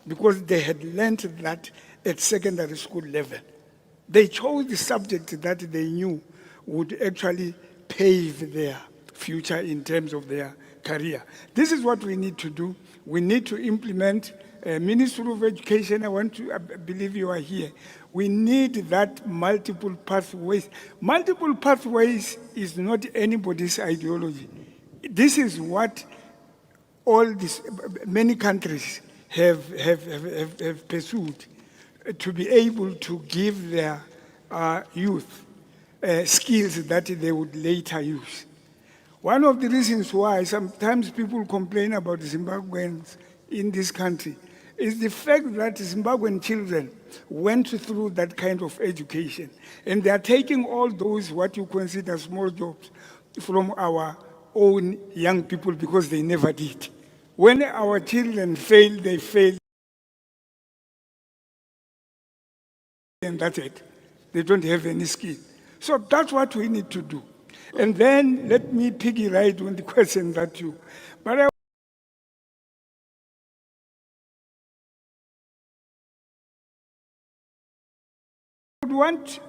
because they had learned that at secondary school level. They chose the subject that they knew would actually pave their future in terms of their career. This is what we need to do. We need to implement Ministry of Education. I believe you are here. We need that multiple pathways. Multiple pathways is not anybody's ideology. This is what many countries have pursued to be able to give their youth skills that they would later use. One of the reasons why sometimes people complain about Zimbabweans in this country is the fact that Zimbabwean children went through that kind of education, and they are taking all those what you consider small jobs from our own young people because they never did. When our children fail, they fail, and that's it. They don't have any skill. So that's what we need to do. And then let me piggy right on the question that you, but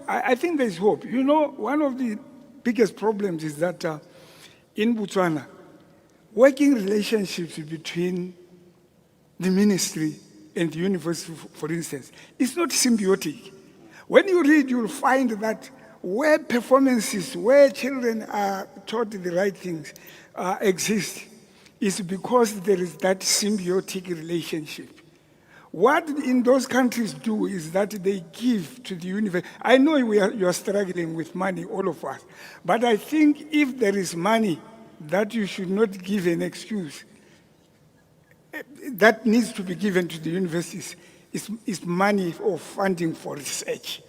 I think there's hope. You know, one of the biggest problems is that in Botswana, working relationships between the ministry and the university, for instance, is not symbiotic. When you read, you'll find that where performances, where children are taught the right things exist, is because there is that symbiotic relationship. What in those countries do is that they give to the university. I know you are struggling with money, all of us, but I think if there is money that you should not give an excuse, that needs to be given to the universities, is money or funding for research.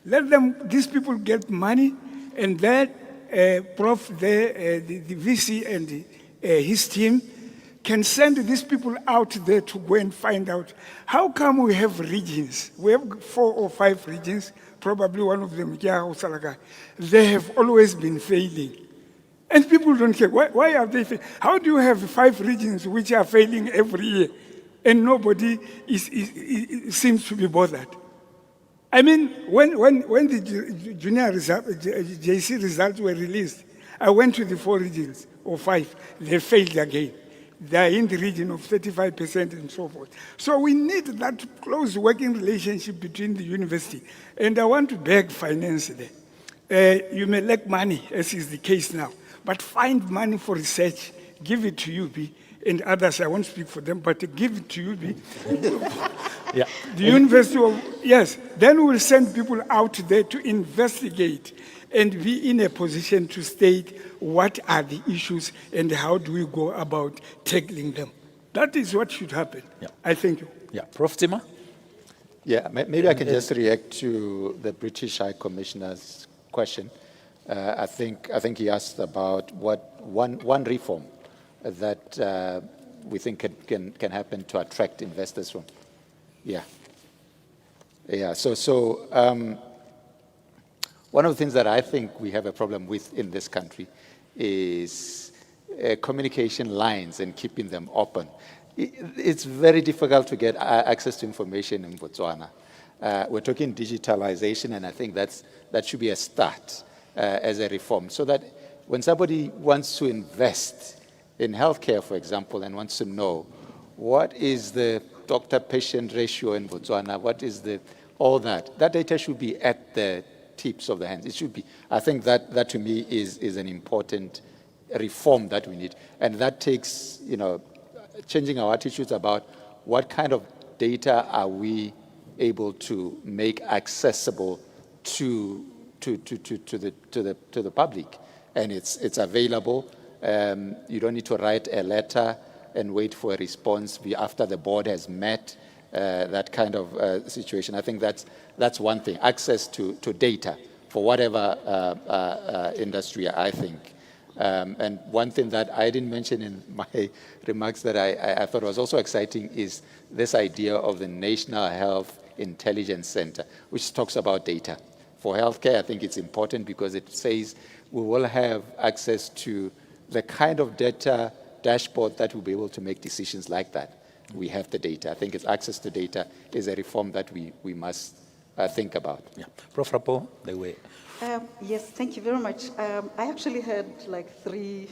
Let these people get money, and then Prof, the VC and his team can send these people out there to go and find out how come we have regions. We have 4 or 5 regions, probably one of them, they have always been failing. And people don't care. Why are they failing? How do you have 5 regions which are failing every year and nobody seems to be bothered? I mean, when the junior JC results were released, I went to the 4 regions or 5. They failed again. They are in the region of 35% and so forth. So we need that close working relationship between the university. And I want to beg finance there. You may lack money, as is the case now, but find money for research, give it to UP, and others, I won't speak for them, but to give it to you, Yeah. the University of, yes, then we'll send people out there to investigate and be in a position to state what are the issues and how do we go about tackling them. That is what should happen. Yeah. I thank you. Yeah, Prof. Zimmer? Yeah, maybe I can just react to the British High Commissioner's question. I think he asked about what one reform that we think can happen to attract investors from. Yeah. So one of the things that I think we have a problem with in this country is communication lines and keeping them open. It's very difficult to get access to information in Botswana. We're talking digitalization, and I think that should be a start as a reform, so that when somebody wants to invest in healthcare, for example, and wants to know what is the doctor-patient ratio in Botswana, what is all that data should be at the tips of the hands. It should be. I think that to me is an important reform that we need, and that takes changing our attitudes about what kind of data are we able to make accessible to the public, and it's available. You don't need to write a letter and wait for a response after the board has met. That kind of situation. I think that's one thing. Access to data for whatever industry, I think. And one thing that I didn't mention in my remarks that I thought was also exciting is this idea of the National Health Intelligence Center, which talks about data. For healthcare, I think it's important because it says we will have access to the kind of data dashboard that will be able to make decisions like that. We have the data. I think it's access to data is a reform that we must think about. Yeah. Prof. Rapo, the way. Yes, thank you very much. I actually had like 3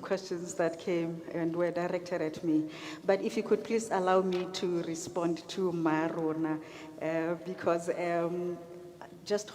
questions that came and were directed at me. But if you could please allow me to respond to Marona, because just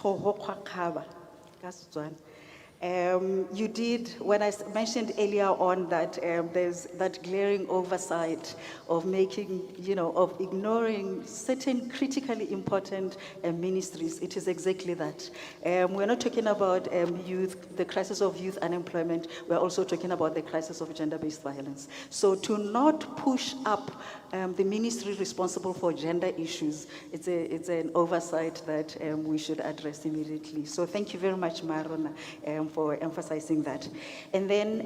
you did, when I mentioned earlier on that there's that glaring oversight of making, of ignoring certain critically important ministries. It is exactly that. We're not talking about youth, the crisis of youth unemployment. We're also talking about the crisis of gender-based violence. So to not push up the ministry responsible for gender issues, it's an oversight that we should address immediately. So thank you very much, Marona, for emphasizing that. And then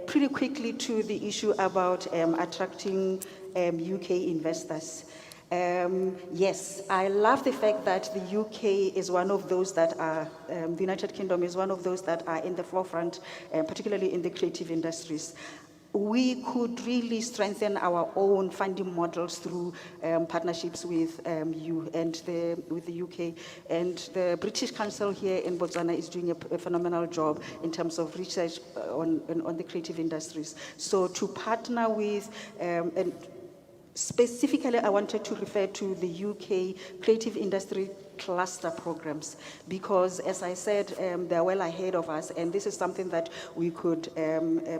pretty quickly to the issue about attracting UK investors. Yes, I love the fact that the UK is one of those that are, the United Kingdom is one of those that are in the forefront, particularly in the creative industries. We could really strengthen our own funding models through partnerships with with the UK. And the British Council here in Botswana is doing a phenomenal job in terms of research on the creative industries. So to partner with, and specifically I wanted to refer to the UK creative industry cluster programs, because as I said, they're well ahead of us, and this is something that we could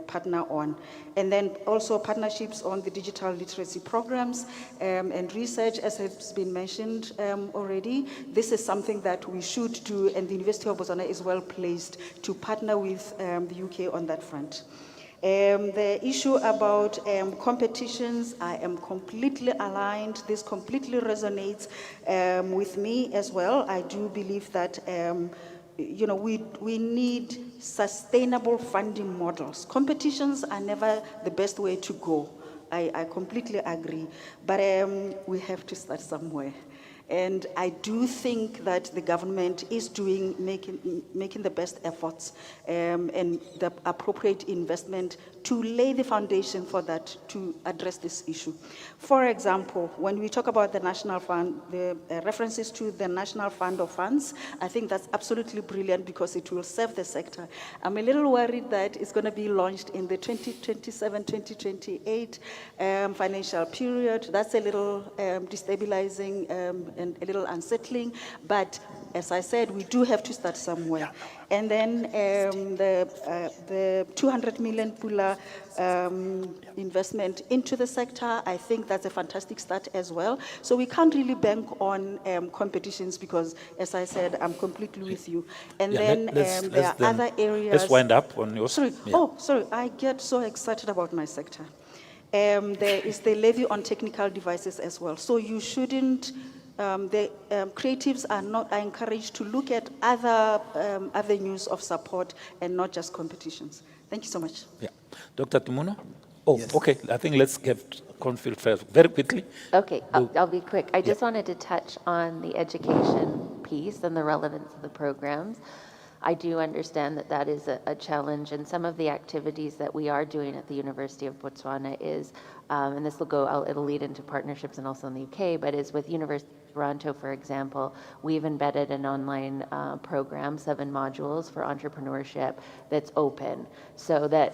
partner on. And then also partnerships on the digital literacy programs and research, as has been mentioned already. This is something that we should do, and the University of Botswana is well placed to partner with the UK on that front. The issue about competitions, I am completely aligned. This completely resonates with me as well. I do believe that we need sustainable funding models. Competitions are never the best way to go. I completely agree, but we have to start somewhere. And I do think that the government is making the best efforts and the appropriate investment to lay the foundation for that, to address this issue. For example, when we talk about the National Fund, the references to the National Fund of Funds, I think that's absolutely brilliant because it will serve the sector. I'm a little worried that it's going to be launched in the 2027-2028 financial period. That's a little destabilizing a little unsettling, but as I said, we do have to start somewhere. And then the 200 million Pula investment into the sector, I think that's a fantastic start as well. So we can't really bank on competitions because, as I said, I'm completely with you. And Yeah, then there are other areas. Let's wind up on your. Sorry. Yeah. Oh, sorry. I get so excited about my sector. There is the levy on technical devices as well. So you shouldn't. The creatives are encouraged to look at other avenues of support and not just competitions. Thank you so much. Yeah. Dr. Tumuno? Oh, okay. I think let's get Cornfield first, very quickly. Okay, I'll be quick. I just wanted to touch on the education piece and the relevance of the programs. I do understand that that is a challenge, and some of the activities that we are doing at the University of Botswana is, and this will go, it'll lead into partnerships and also in the UK, but is with University of Toronto, for example, we've embedded an online program, 7 modules for entrepreneurship that's open, so that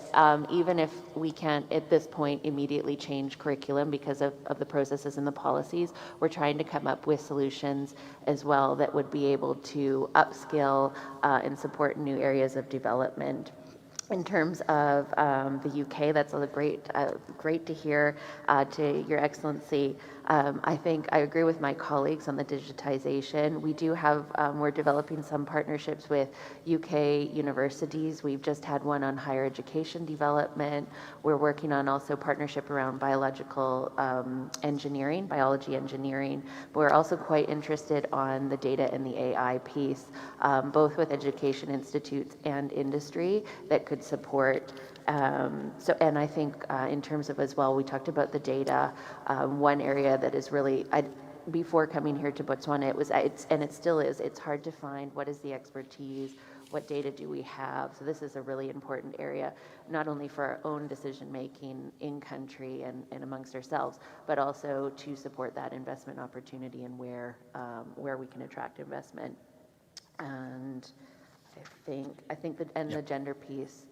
even if we can't at this point immediately change curriculum because of the processes and the policies, we're trying to come up with solutions as well that would be able to upskill and support new areas of development. In terms of the UK, that's great to hear. To Your Excellency, I think I agree with my colleagues on the digitization. We do have, we're developing some partnerships with UK universities. We've just had one on higher education development. We're working on also partnership around biological engineering, biology engineering. But we're also quite interested on the data and the AI piece, both with education institutes and industry that could support. And I think in terms of as well, we talked about the data. One area that is really, before coming here to Botswana, it still is, it's hard to find what is the expertise, what data do we have. So this is a really important area, not only for our own decision making in country and amongst ourselves, but also to support that investment opportunity and where we can attract investment. And I think the gender piece.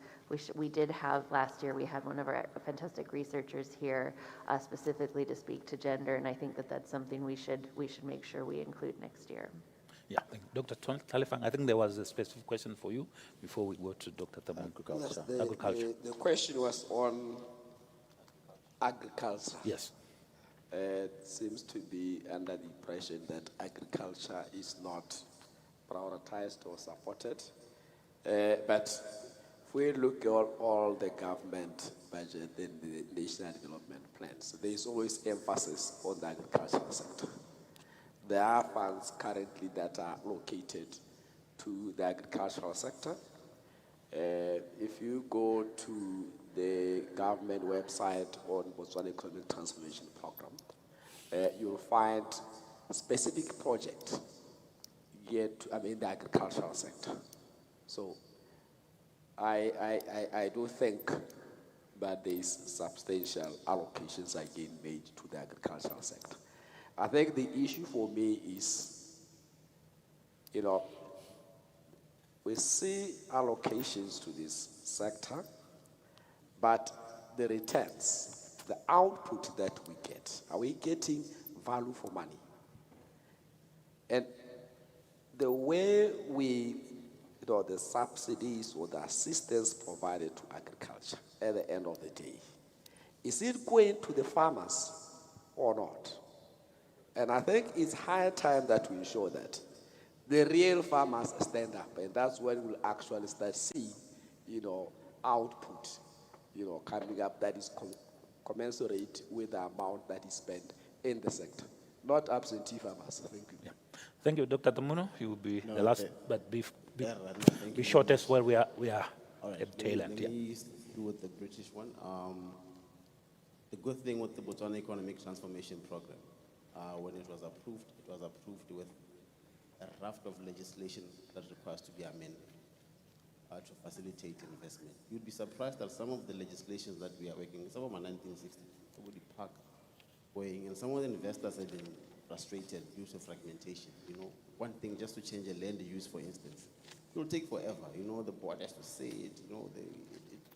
We did have last year, we had one of our fantastic researchers here specifically to speak to gender, and I think that that's something we should make sure we include next year. Yeah, Dr. Talifang, I think there was a specific question for you before we go to Dr. Tamu. Yes, the question was on agriculture. Yes. It seems to be under the impression that agriculture is not prioritized or supported, but if we look at all the government budget and the national development plans, there is always emphasis on the agricultural sector. There are funds currently that are allocated to the agricultural sector. If you go to the government website on Botswana Economic Transformation Program, you'll find a specific project geared to, the agricultural sector. So I do think that there is substantial allocations again made to the agricultural sector. I think the issue for me is, we see allocations to this sector, but the returns, the output that we get, are we getting value for money? And the way the subsidies or the assistance provided to agriculture at the end of the day, is it going to the farmers or not? And I think it's high time that we ensure that the real farmers stand up, and that's when we'll actually start seeing, output, coming up that is commensurate with the amount that is spent in the sector, not absentee farmers. Thank you. Yeah. Thank you, Dr. Tamuno. You will be the last, but be Thank short you. as well. We are All right, at tail end. let me do with the British one. The good thing with the Botswana Economic Transformation Program, when it was approved with a raft of legislation that requires to be amended to facilitate investment. You'd be surprised that some of the legislations that we are working, some of them are 1960, somebody park going, and some of the investors have been frustrated due to fragmentation. One thing just to change a land use, for instance, it will take forever. The board has to say it,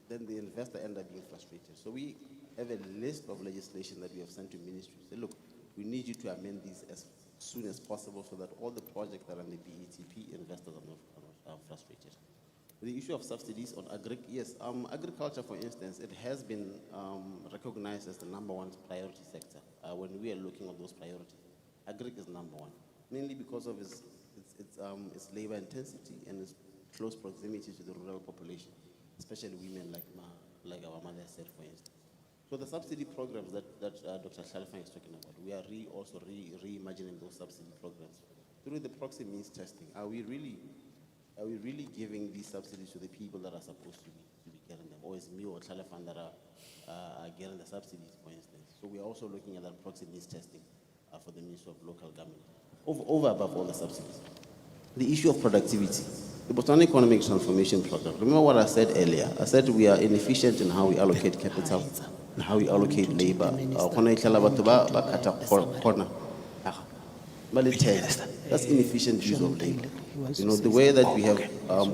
then the investor ends up being frustrated. So we have a list of legislation that we have sent to ministries. Say, look, we need you to amend these as soon as possible so that all the projects that are in the BETP investors are not frustrated. The issue of subsidies on yes, agriculture, for instance, it has been recognized as the #1 priority sector when we are looking at those priorities. Agric is #1, mainly because of its labor intensity and its close proximity to the rural population, especially women like our mother said, for instance. So the subsidy programs that Dr. Shalfang is talking about, we are also reimagining those subsidy programs through the proxy means testing. Are we really giving these subsidies to the people that are supposed to be getting them? Or is me or Shalfang that are getting the subsidies, for instance? So we are also looking at that proxy means testing for the Ministry of Local Government, over above all the subsidies. The issue of productivity. The Botswana Economic Transformation Program. Remember what I said earlier? I said we are inefficient in how we allocate capital and how we allocate labor. That's inefficient use of labor. You know, the way that we have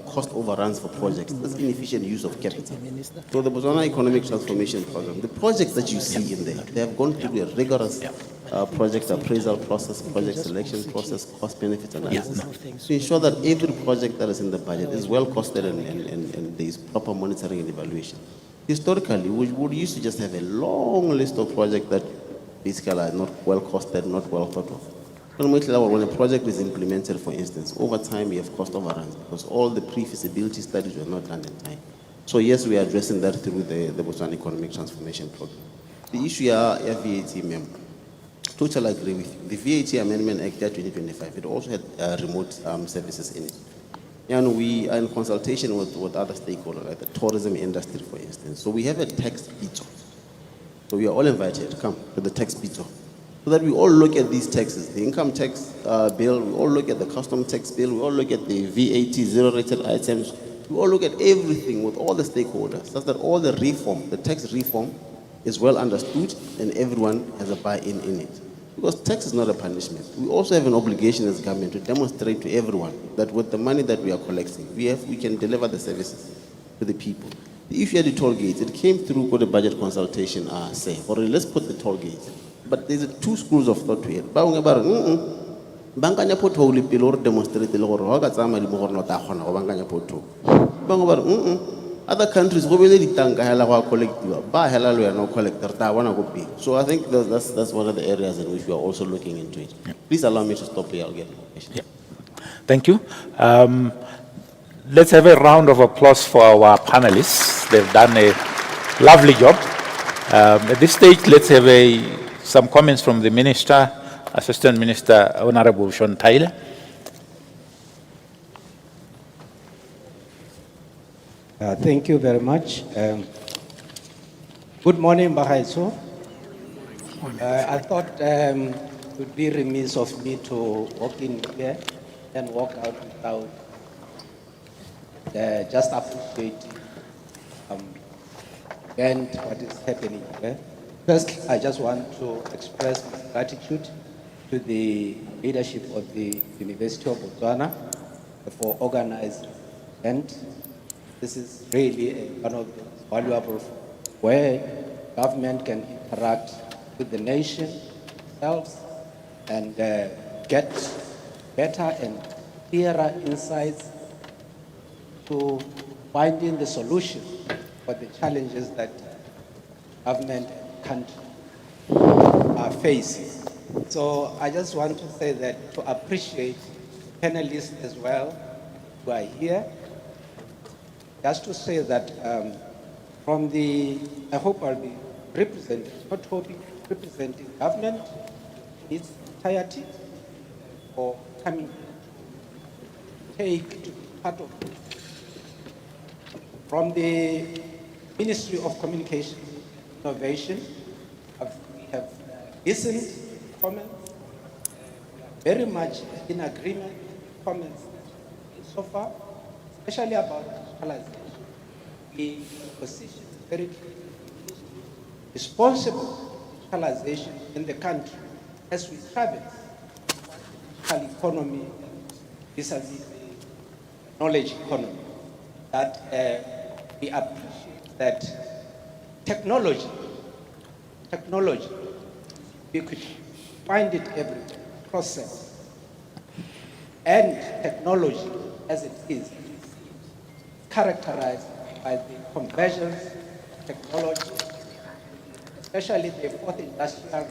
cost overruns for projects, that's inefficient use of capital. So the Botswana Economic Transformation Program, the projects that you see in there, they have gone through a rigorous project appraisal process, project selection process, cost benefit analysis, to ensure that every project that is in the budget is well costed and there is proper monitoring and evaluation. Historically, we used to just have a long list of projects that basically are not well costed, not well thought of. When a project is implemented, for instance, over time we have cost overruns because all the pre-feasibility studies were not done in time. So yes, we are addressing that through the Botswana Economic Transformation Program. The issue here, VAT member. Totally agree with you. The VAT Amendment Act 2025, it also had remote services in it. And we are in consultation with other stakeholders, like the tourism industry, for instance. So we have a tax bito. So we are all invited to come to the tax bito, so that we all look at these taxes, the income tax bill, we all look at the custom tax bill, we all look at the VAT, zero-rated items, we all look at everything with all the stakeholders, such that all the reform, the tax reform, is well understood and everyone has a buy-in in it. Because tax is not a punishment. We also have an obligation as government to demonstrate to everyone that with the money that we are collecting, we can deliver the services to the people. The issue of the toll gates, it came through for the budget consultation, let's put the toll gates. But there's two schools of thought to it. Bankanya pothole pele or demonstrate le gore ga tsama di mo gore no ta gona go bankanya pothole. Bangwe ba re other countries go bele ditanka hela go collectiwa ba hela lo ya no collector ta bona go pele. So I think that's one of the areas in which we are also looking into it. Please allow me to stop here. I'll get more questions. Thank you. Let's have a round of applause for our panelists. They've done a lovely job. At this stage, let's have some comments from the Minister, Assistant Minister, Honorable Sean Tyler. Thank you very much. Good morning, Bahaitso. I thought it would be remiss of me to walk in here and walk out without just appreciating and what is happening here. First, I just want to express my gratitude to the leadership of the University of Botswana for organizing the event. This is really one of the valuable where government can interact with the nation themselves and get better and clearer insights to finding the solution for the challenges that government and country are facing. So I just want to say that to appreciate panelists as well who are here. Just to say that I hope I'll be representing government in its entirety for coming to take to be part of it. From the Ministry of Communication Innovation, we have listened to comments. We are very much in agreement with comments so far, especially about digitalization. The position is very clear. Responsible digitalization in the country as we traverse the digital economy vis-a-vis the knowledge economy. That we appreciate that technology, we could find it everywhere. process and technology as it is characterized by the convergence of technology, especially the fourth industrial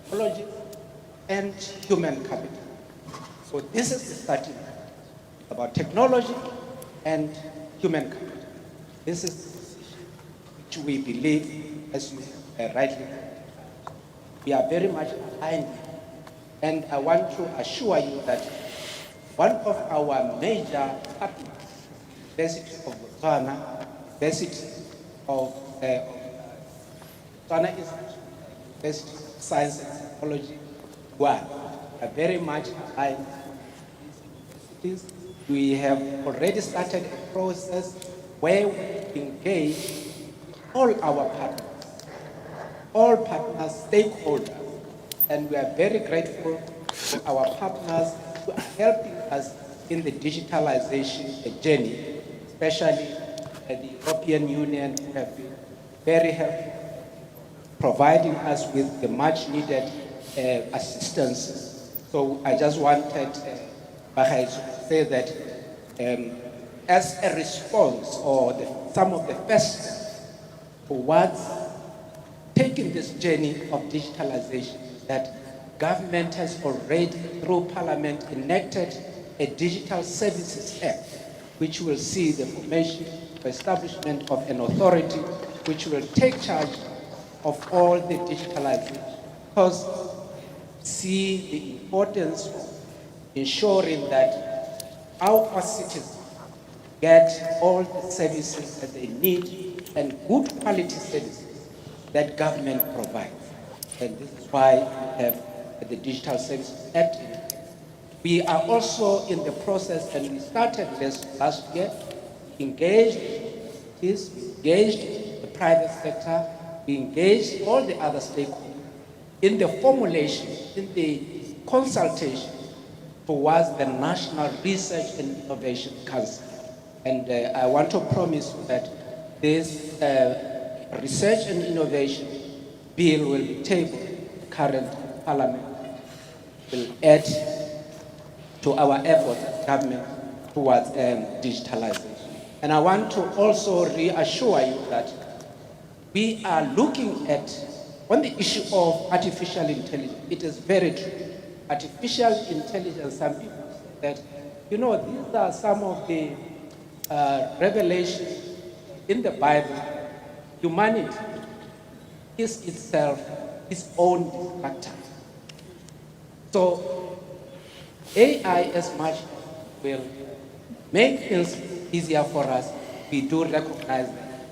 technology and human capital. So this is the starting point about technology and human capital. This is the position which we believe, as you rightly said, we are very much aligned. And I want to assure you that one of our major partners, University of Botswana, University of Botswana Institute of Science and Technology, are very much aligned with these universities. We have already started a process where we engage all our partners, stakeholders, and we are very grateful to our partners who are helping us in the digitalization journey, especially the European Union, who have been very helpful, providing us with the much needed assistance. So I just wanted to say that as a response or some of the first steps towards taking this journey of digitalization, that government has already, through Parliament, enacted a Digital Services Act, which will see the formation or establishment of an authority which will take charge of all the digitalization. Because see the importance of ensuring that our citizens get all the services that they need and good quality services that government provides. And this is why we have the Digital Services Act. We are also in the process, and we started this last year, engaged the private sector, we engaged all the other stakeholders in the formulation, in the consultation towards the National Research and Innovation Council. And I want to promise you that this research and innovation bill will be tabled. The current Parliament will add to our efforts as government towards digitalization. And I want to also reassure you that we are looking at, on the issue of artificial intelligence, it is very true. Artificial intelligence, some people say that, you know, these are some of the revelations in the Bible. Humanity is itself its own destructor. So AI as much will make things easier for us. We do recognize that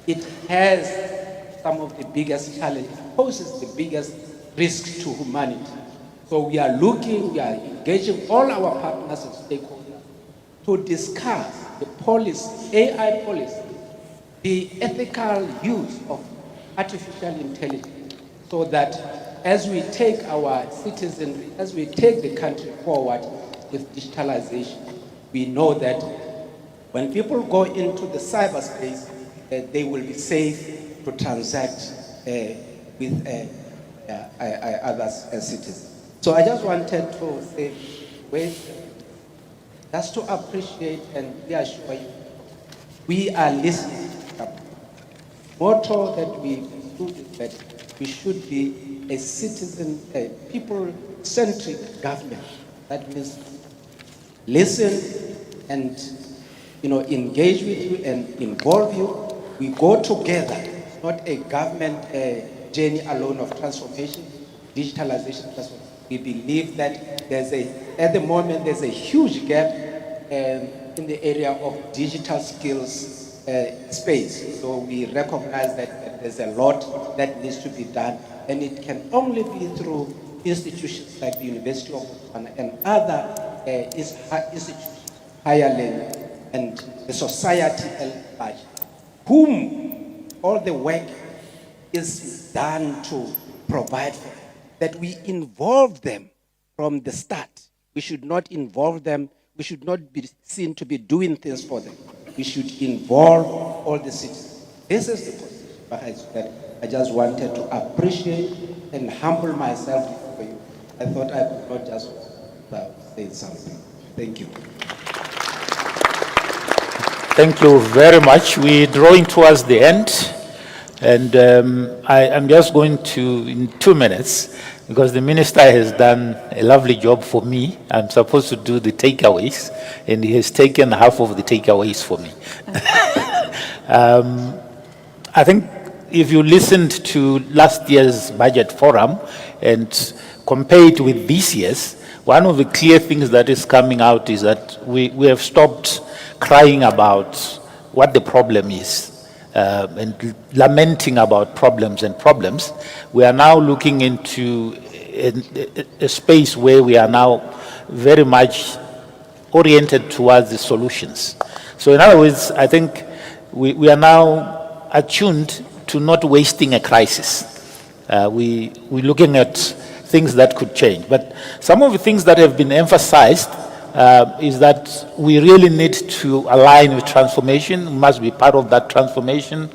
it has some of the biggest challenges, poses the biggest risk to humanity. So we are engaging all our partners and stakeholders to discuss the policy, AI policy, the ethical use of artificial intelligence, so that as we take our citizenry, as we take the country forward with digitalization, we know that when people go into the cyberspace, they will be safe to transact with other citizens. So I just wanted to say, just to appreciate and reassure you, we are listening. The motto that we do is that we should be a citizen, a people-centric government. That means listen and engage with you and involve you. We go together. It's not a government journey alone of transformation, digitalization transformation. We believe that at the moment, there's a huge gap in the area of digital skills space. So we recognize that there's a lot that needs to be done, and it can only be through institutions like the University of Botswana and other institutions, higher learning, and the society at large, whom all the work is done to provide for them, that we involve them from the start. We should not involve them. We should not be seen to be doing things for them. We should involve all the citizens. This is the position that I just wanted to appreciate and humble myself before you I thought I could not just say something. Thank you. Thank you very much. We're drawing towards the end, and I am just going to, in 2 minutes, because the minister has done a lovely job for me. I'm supposed to do the takeaways, and he has taken half of the takeaways for me. I think if you listened to last year's budget forum and compare it with this year's, one of the clear things that is coming out is that we have stopped crying about what the problem is and lamenting about problems and problems. We are now looking into a space where we are now very much oriented towards the solutions. So in other words, I think we are now attuned to not wasting a crisis. We're looking at things that could change. But some of the things that have been emphasized is that we really need to align with transformation. We must be part of that transformation.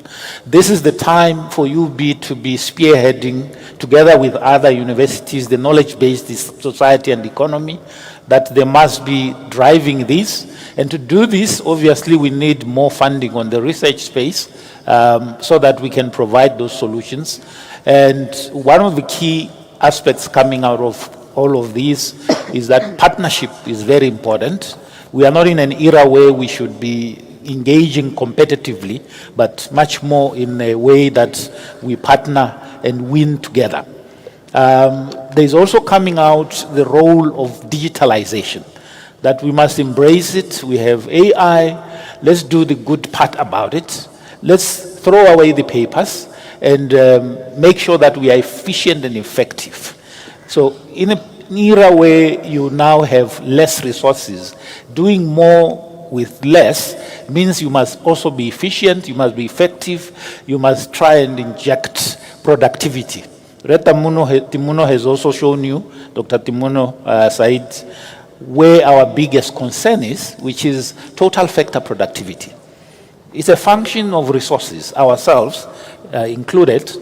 This is the time for UB to be spearheading, together with other universities, the knowledge-based society and economy, that they must be driving this. And to do this, obviously, we need more funding on the research space so that we can provide those solutions. And one of the key aspects coming out of all of these is that partnership is very important. We are not in an era where we should be engaging competitively, but much more in a way that we partner and win together. There's also coming out the role of digitalization, that we must embrace it. We have AI. Let's do the good part about it. Let's throw away the papers and make sure that we are efficient and effective. So in an era where you now have less resources, doing more with less means you must also be efficient, you must be effective, you must try and inject productivity. Reta Timuno has also shown you, Dr. Timuno Said, where our biggest concern is, which is total factor productivity. It's a function of resources, ourselves included,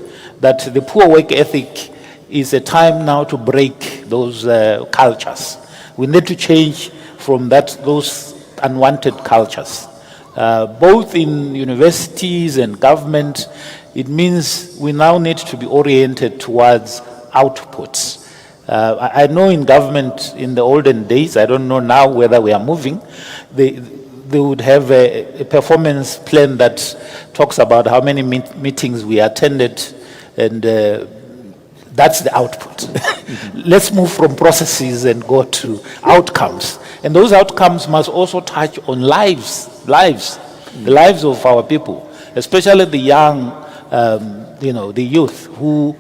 that the poor work ethic is a time now to break those cultures. We need to change from those unwanted cultures. Both in universities and government, it means we now need to be oriented towards outputs. I know in government in the olden days, I don't know now whether we are moving, they would have a performance plan that talks about how many meetings we attended, and that's the output. Let's move from processes and go to outcomes. And those outcomes must also touch on lives, the lives of our people, especially the young, the youth who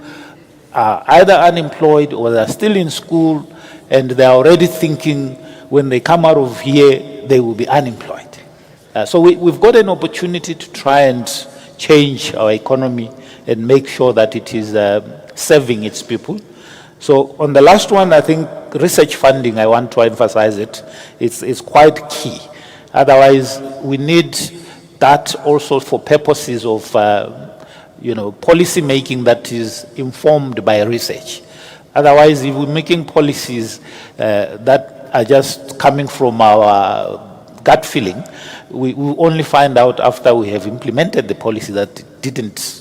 are either unemployed or they're still in school and they're already thinking when they come out of here, they will be unemployed. So we've got an opportunity to try and change our economy and make sure that it is serving its people. So on the last one, I think research funding, I want to emphasize it. It's quite key. Otherwise, we need that also for purposes of policy making that is informed by research. Otherwise, if we're making policies that are just coming from our gut feeling, we only find out after we have implemented the policy that it didn't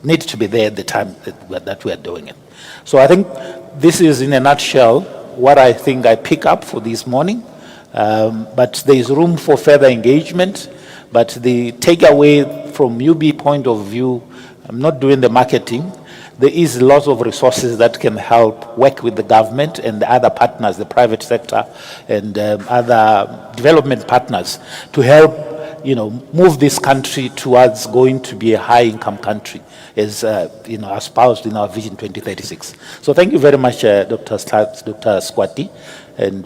need to be there at the time that we are doing it. So I think this is, in a nutshell, what I think I pick up for this morning. But there is room for further engagement. But the takeaway from UB point of view, I'm not doing the marketing. There is lots of resources that can help work with the government and the other partners, the private sector and other development partners, to help move this country towards going to be a high-income country, as espoused in our Vision 2036. So thank you very much, Dr. Squati, and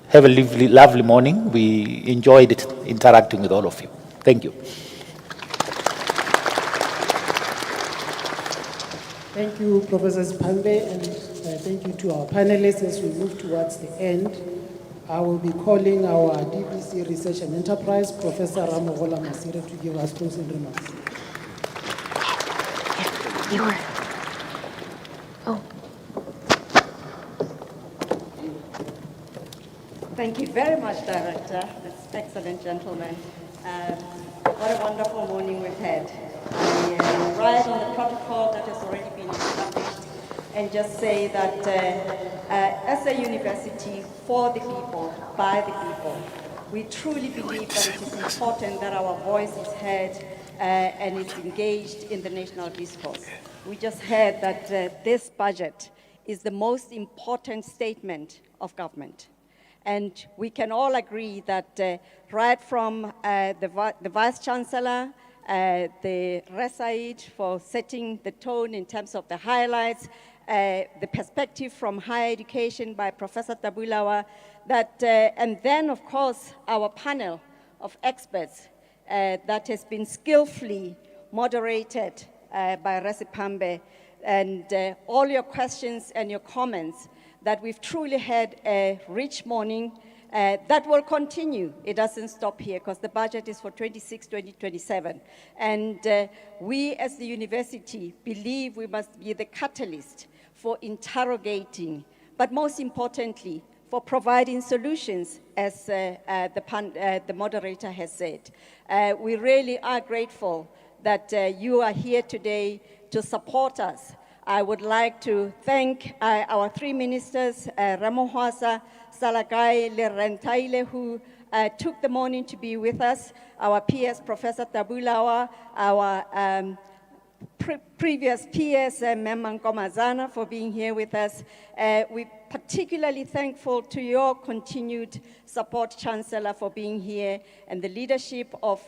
have a lovely morning. We enjoyed interacting with all of you. Thank you. Thank you, Professor Spande, and thank you to our panelists. As we move towards the end, I will be calling our DBC Research and Enterprise, Professor Ramogola Masira, to give us closing remarks. You were. Oh. Thank you very much, Director. This excellent gentleman. What a wonderful morning we've had. I ride on the protocol that has already been established and just say that as a university for the people, by the people, we truly believe that it is important that our voice is heard and is engaged in the national discourse. We just heard that this budget is the most important statement of government. And we can all agree that right from the Vice-Chancellor, the Resaid for setting the tone in terms of the highlights, the perspective from higher education by Professor Tabulawa, that, and then of course our panel of experts that has been skillfully moderated by Resipambe, and all your questions and your comments, that we've truly had a rich morning that will continue. It doesn't stop here because the budget is for 2026-2027. And we as the university believe we must be the catalyst for interrogating, but most importantly, for providing solutions, as the moderator has said. We really are grateful that you are here today to support us. I would like to thank our three ministers, Ramohwasa, Salakai, Lerentaile, who took the morning to be with us, our PS, Professor Tabulawa, our previous PS, Memang Komazana, for being here with us. We're particularly thankful to your continued support, Chancellor, for being here, and the leadership of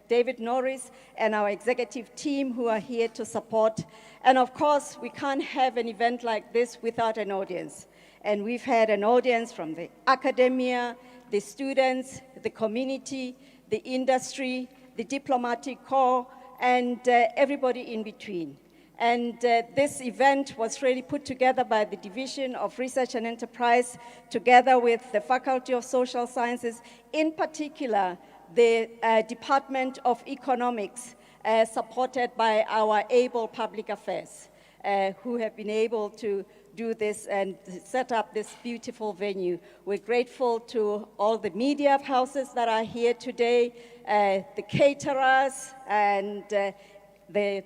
David Norris and our executive team who are here to support. And of course, we can't have an event like this without an audience. And we've had an audience from the academia, the students, the community, the industry, the diplomatic corps, and everybody in between. And this event was really put together by the Division of Research and Enterprise, together with the Faculty of Social Sciences, in particular, the Department of Economics, supported by our able public affairs, who have been able to do this and set up this beautiful venue. We're grateful to all the media houses that are here today, the caterers and the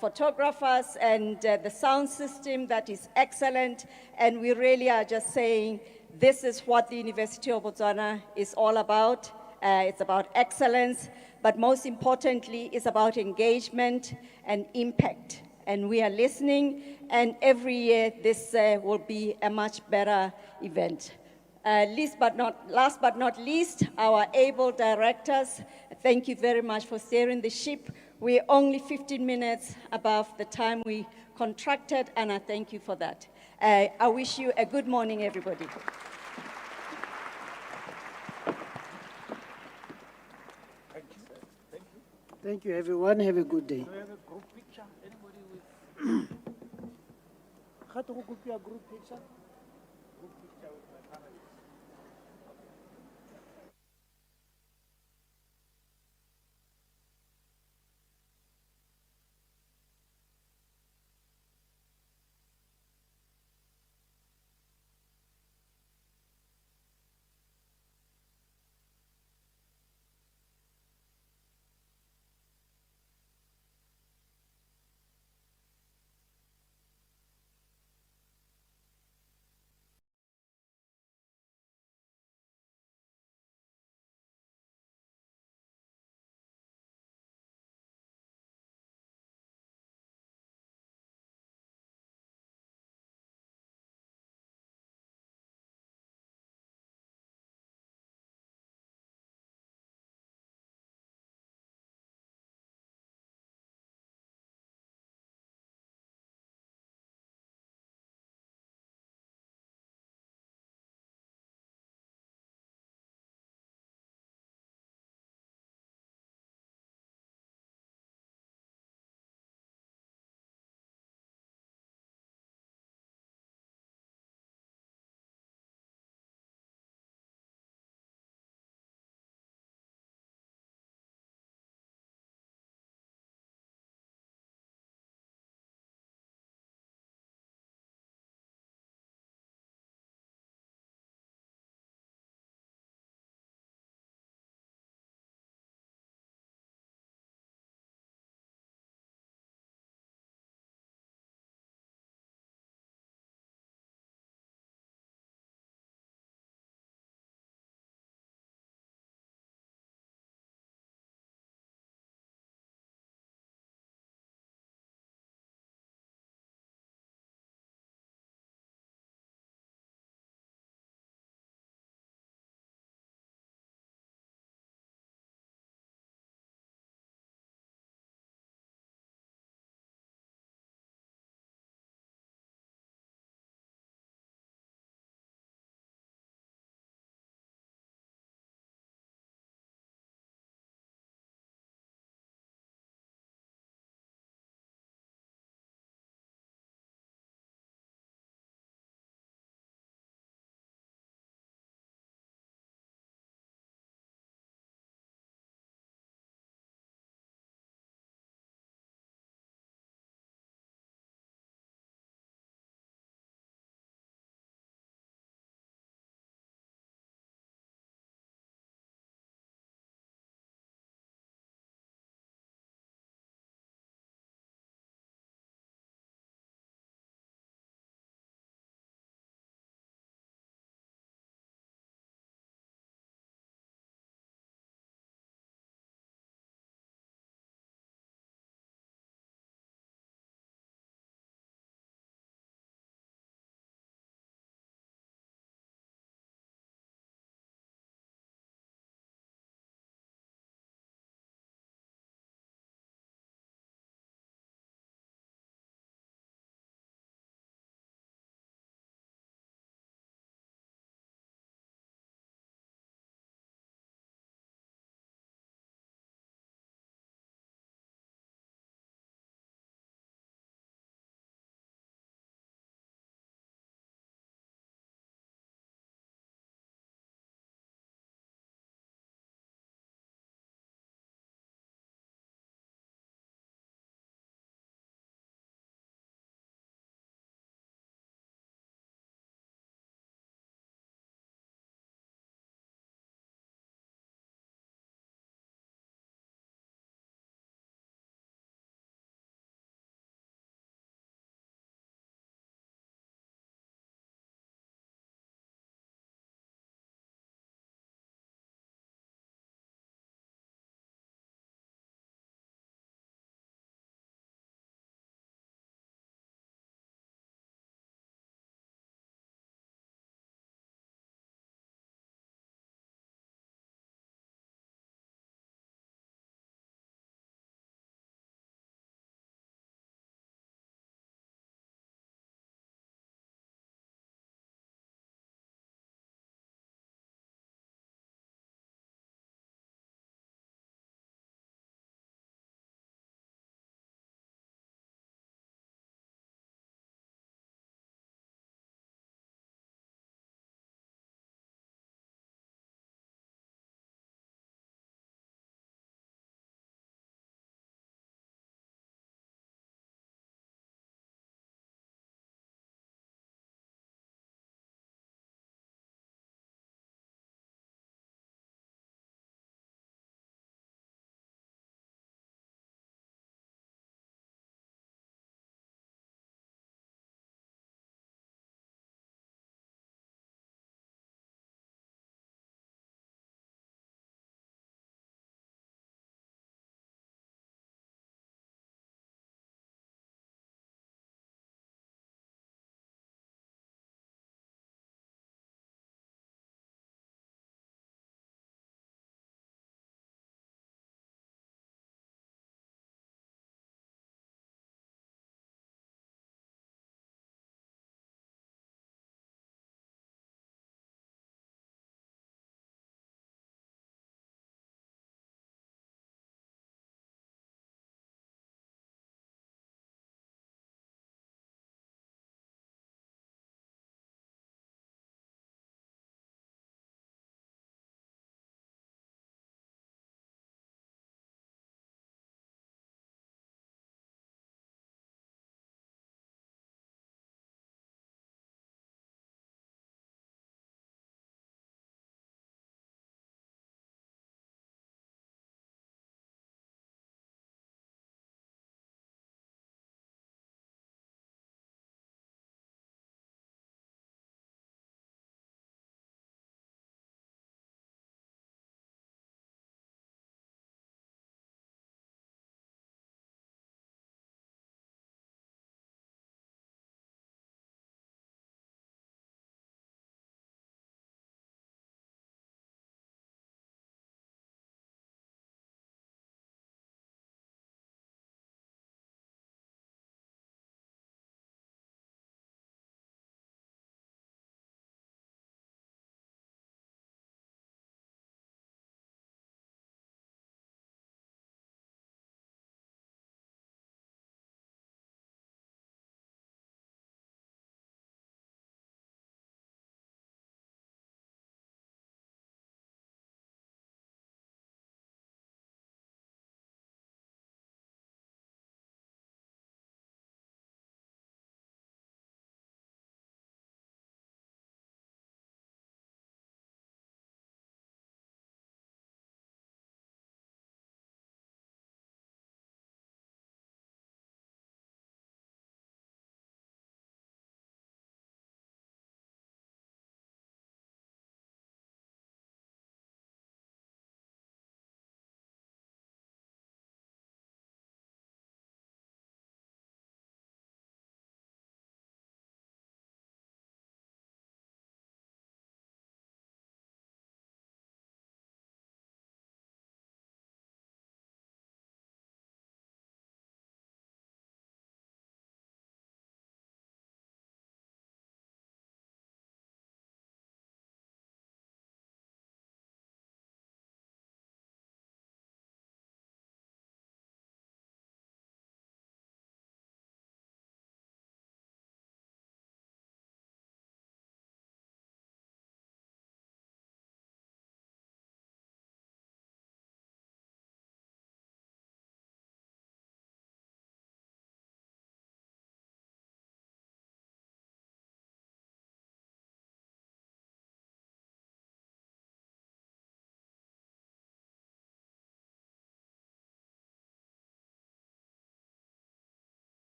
photographers and the sound system that is excellent. And we really are just saying, this is what the University of Botswana is all about. It's about excellence, but most importantly, it's about engagement and impact. And we are listening, and every year this will be a much better event. Last but not least, our able directors, thank you very much for steering the ship. We're only 15 minutes above the time we contracted, and I thank you for that. I wish you a good morning, everybody. Thank you, everyone. Have a good day. Do you have a group picture? Anybody with? Group picture?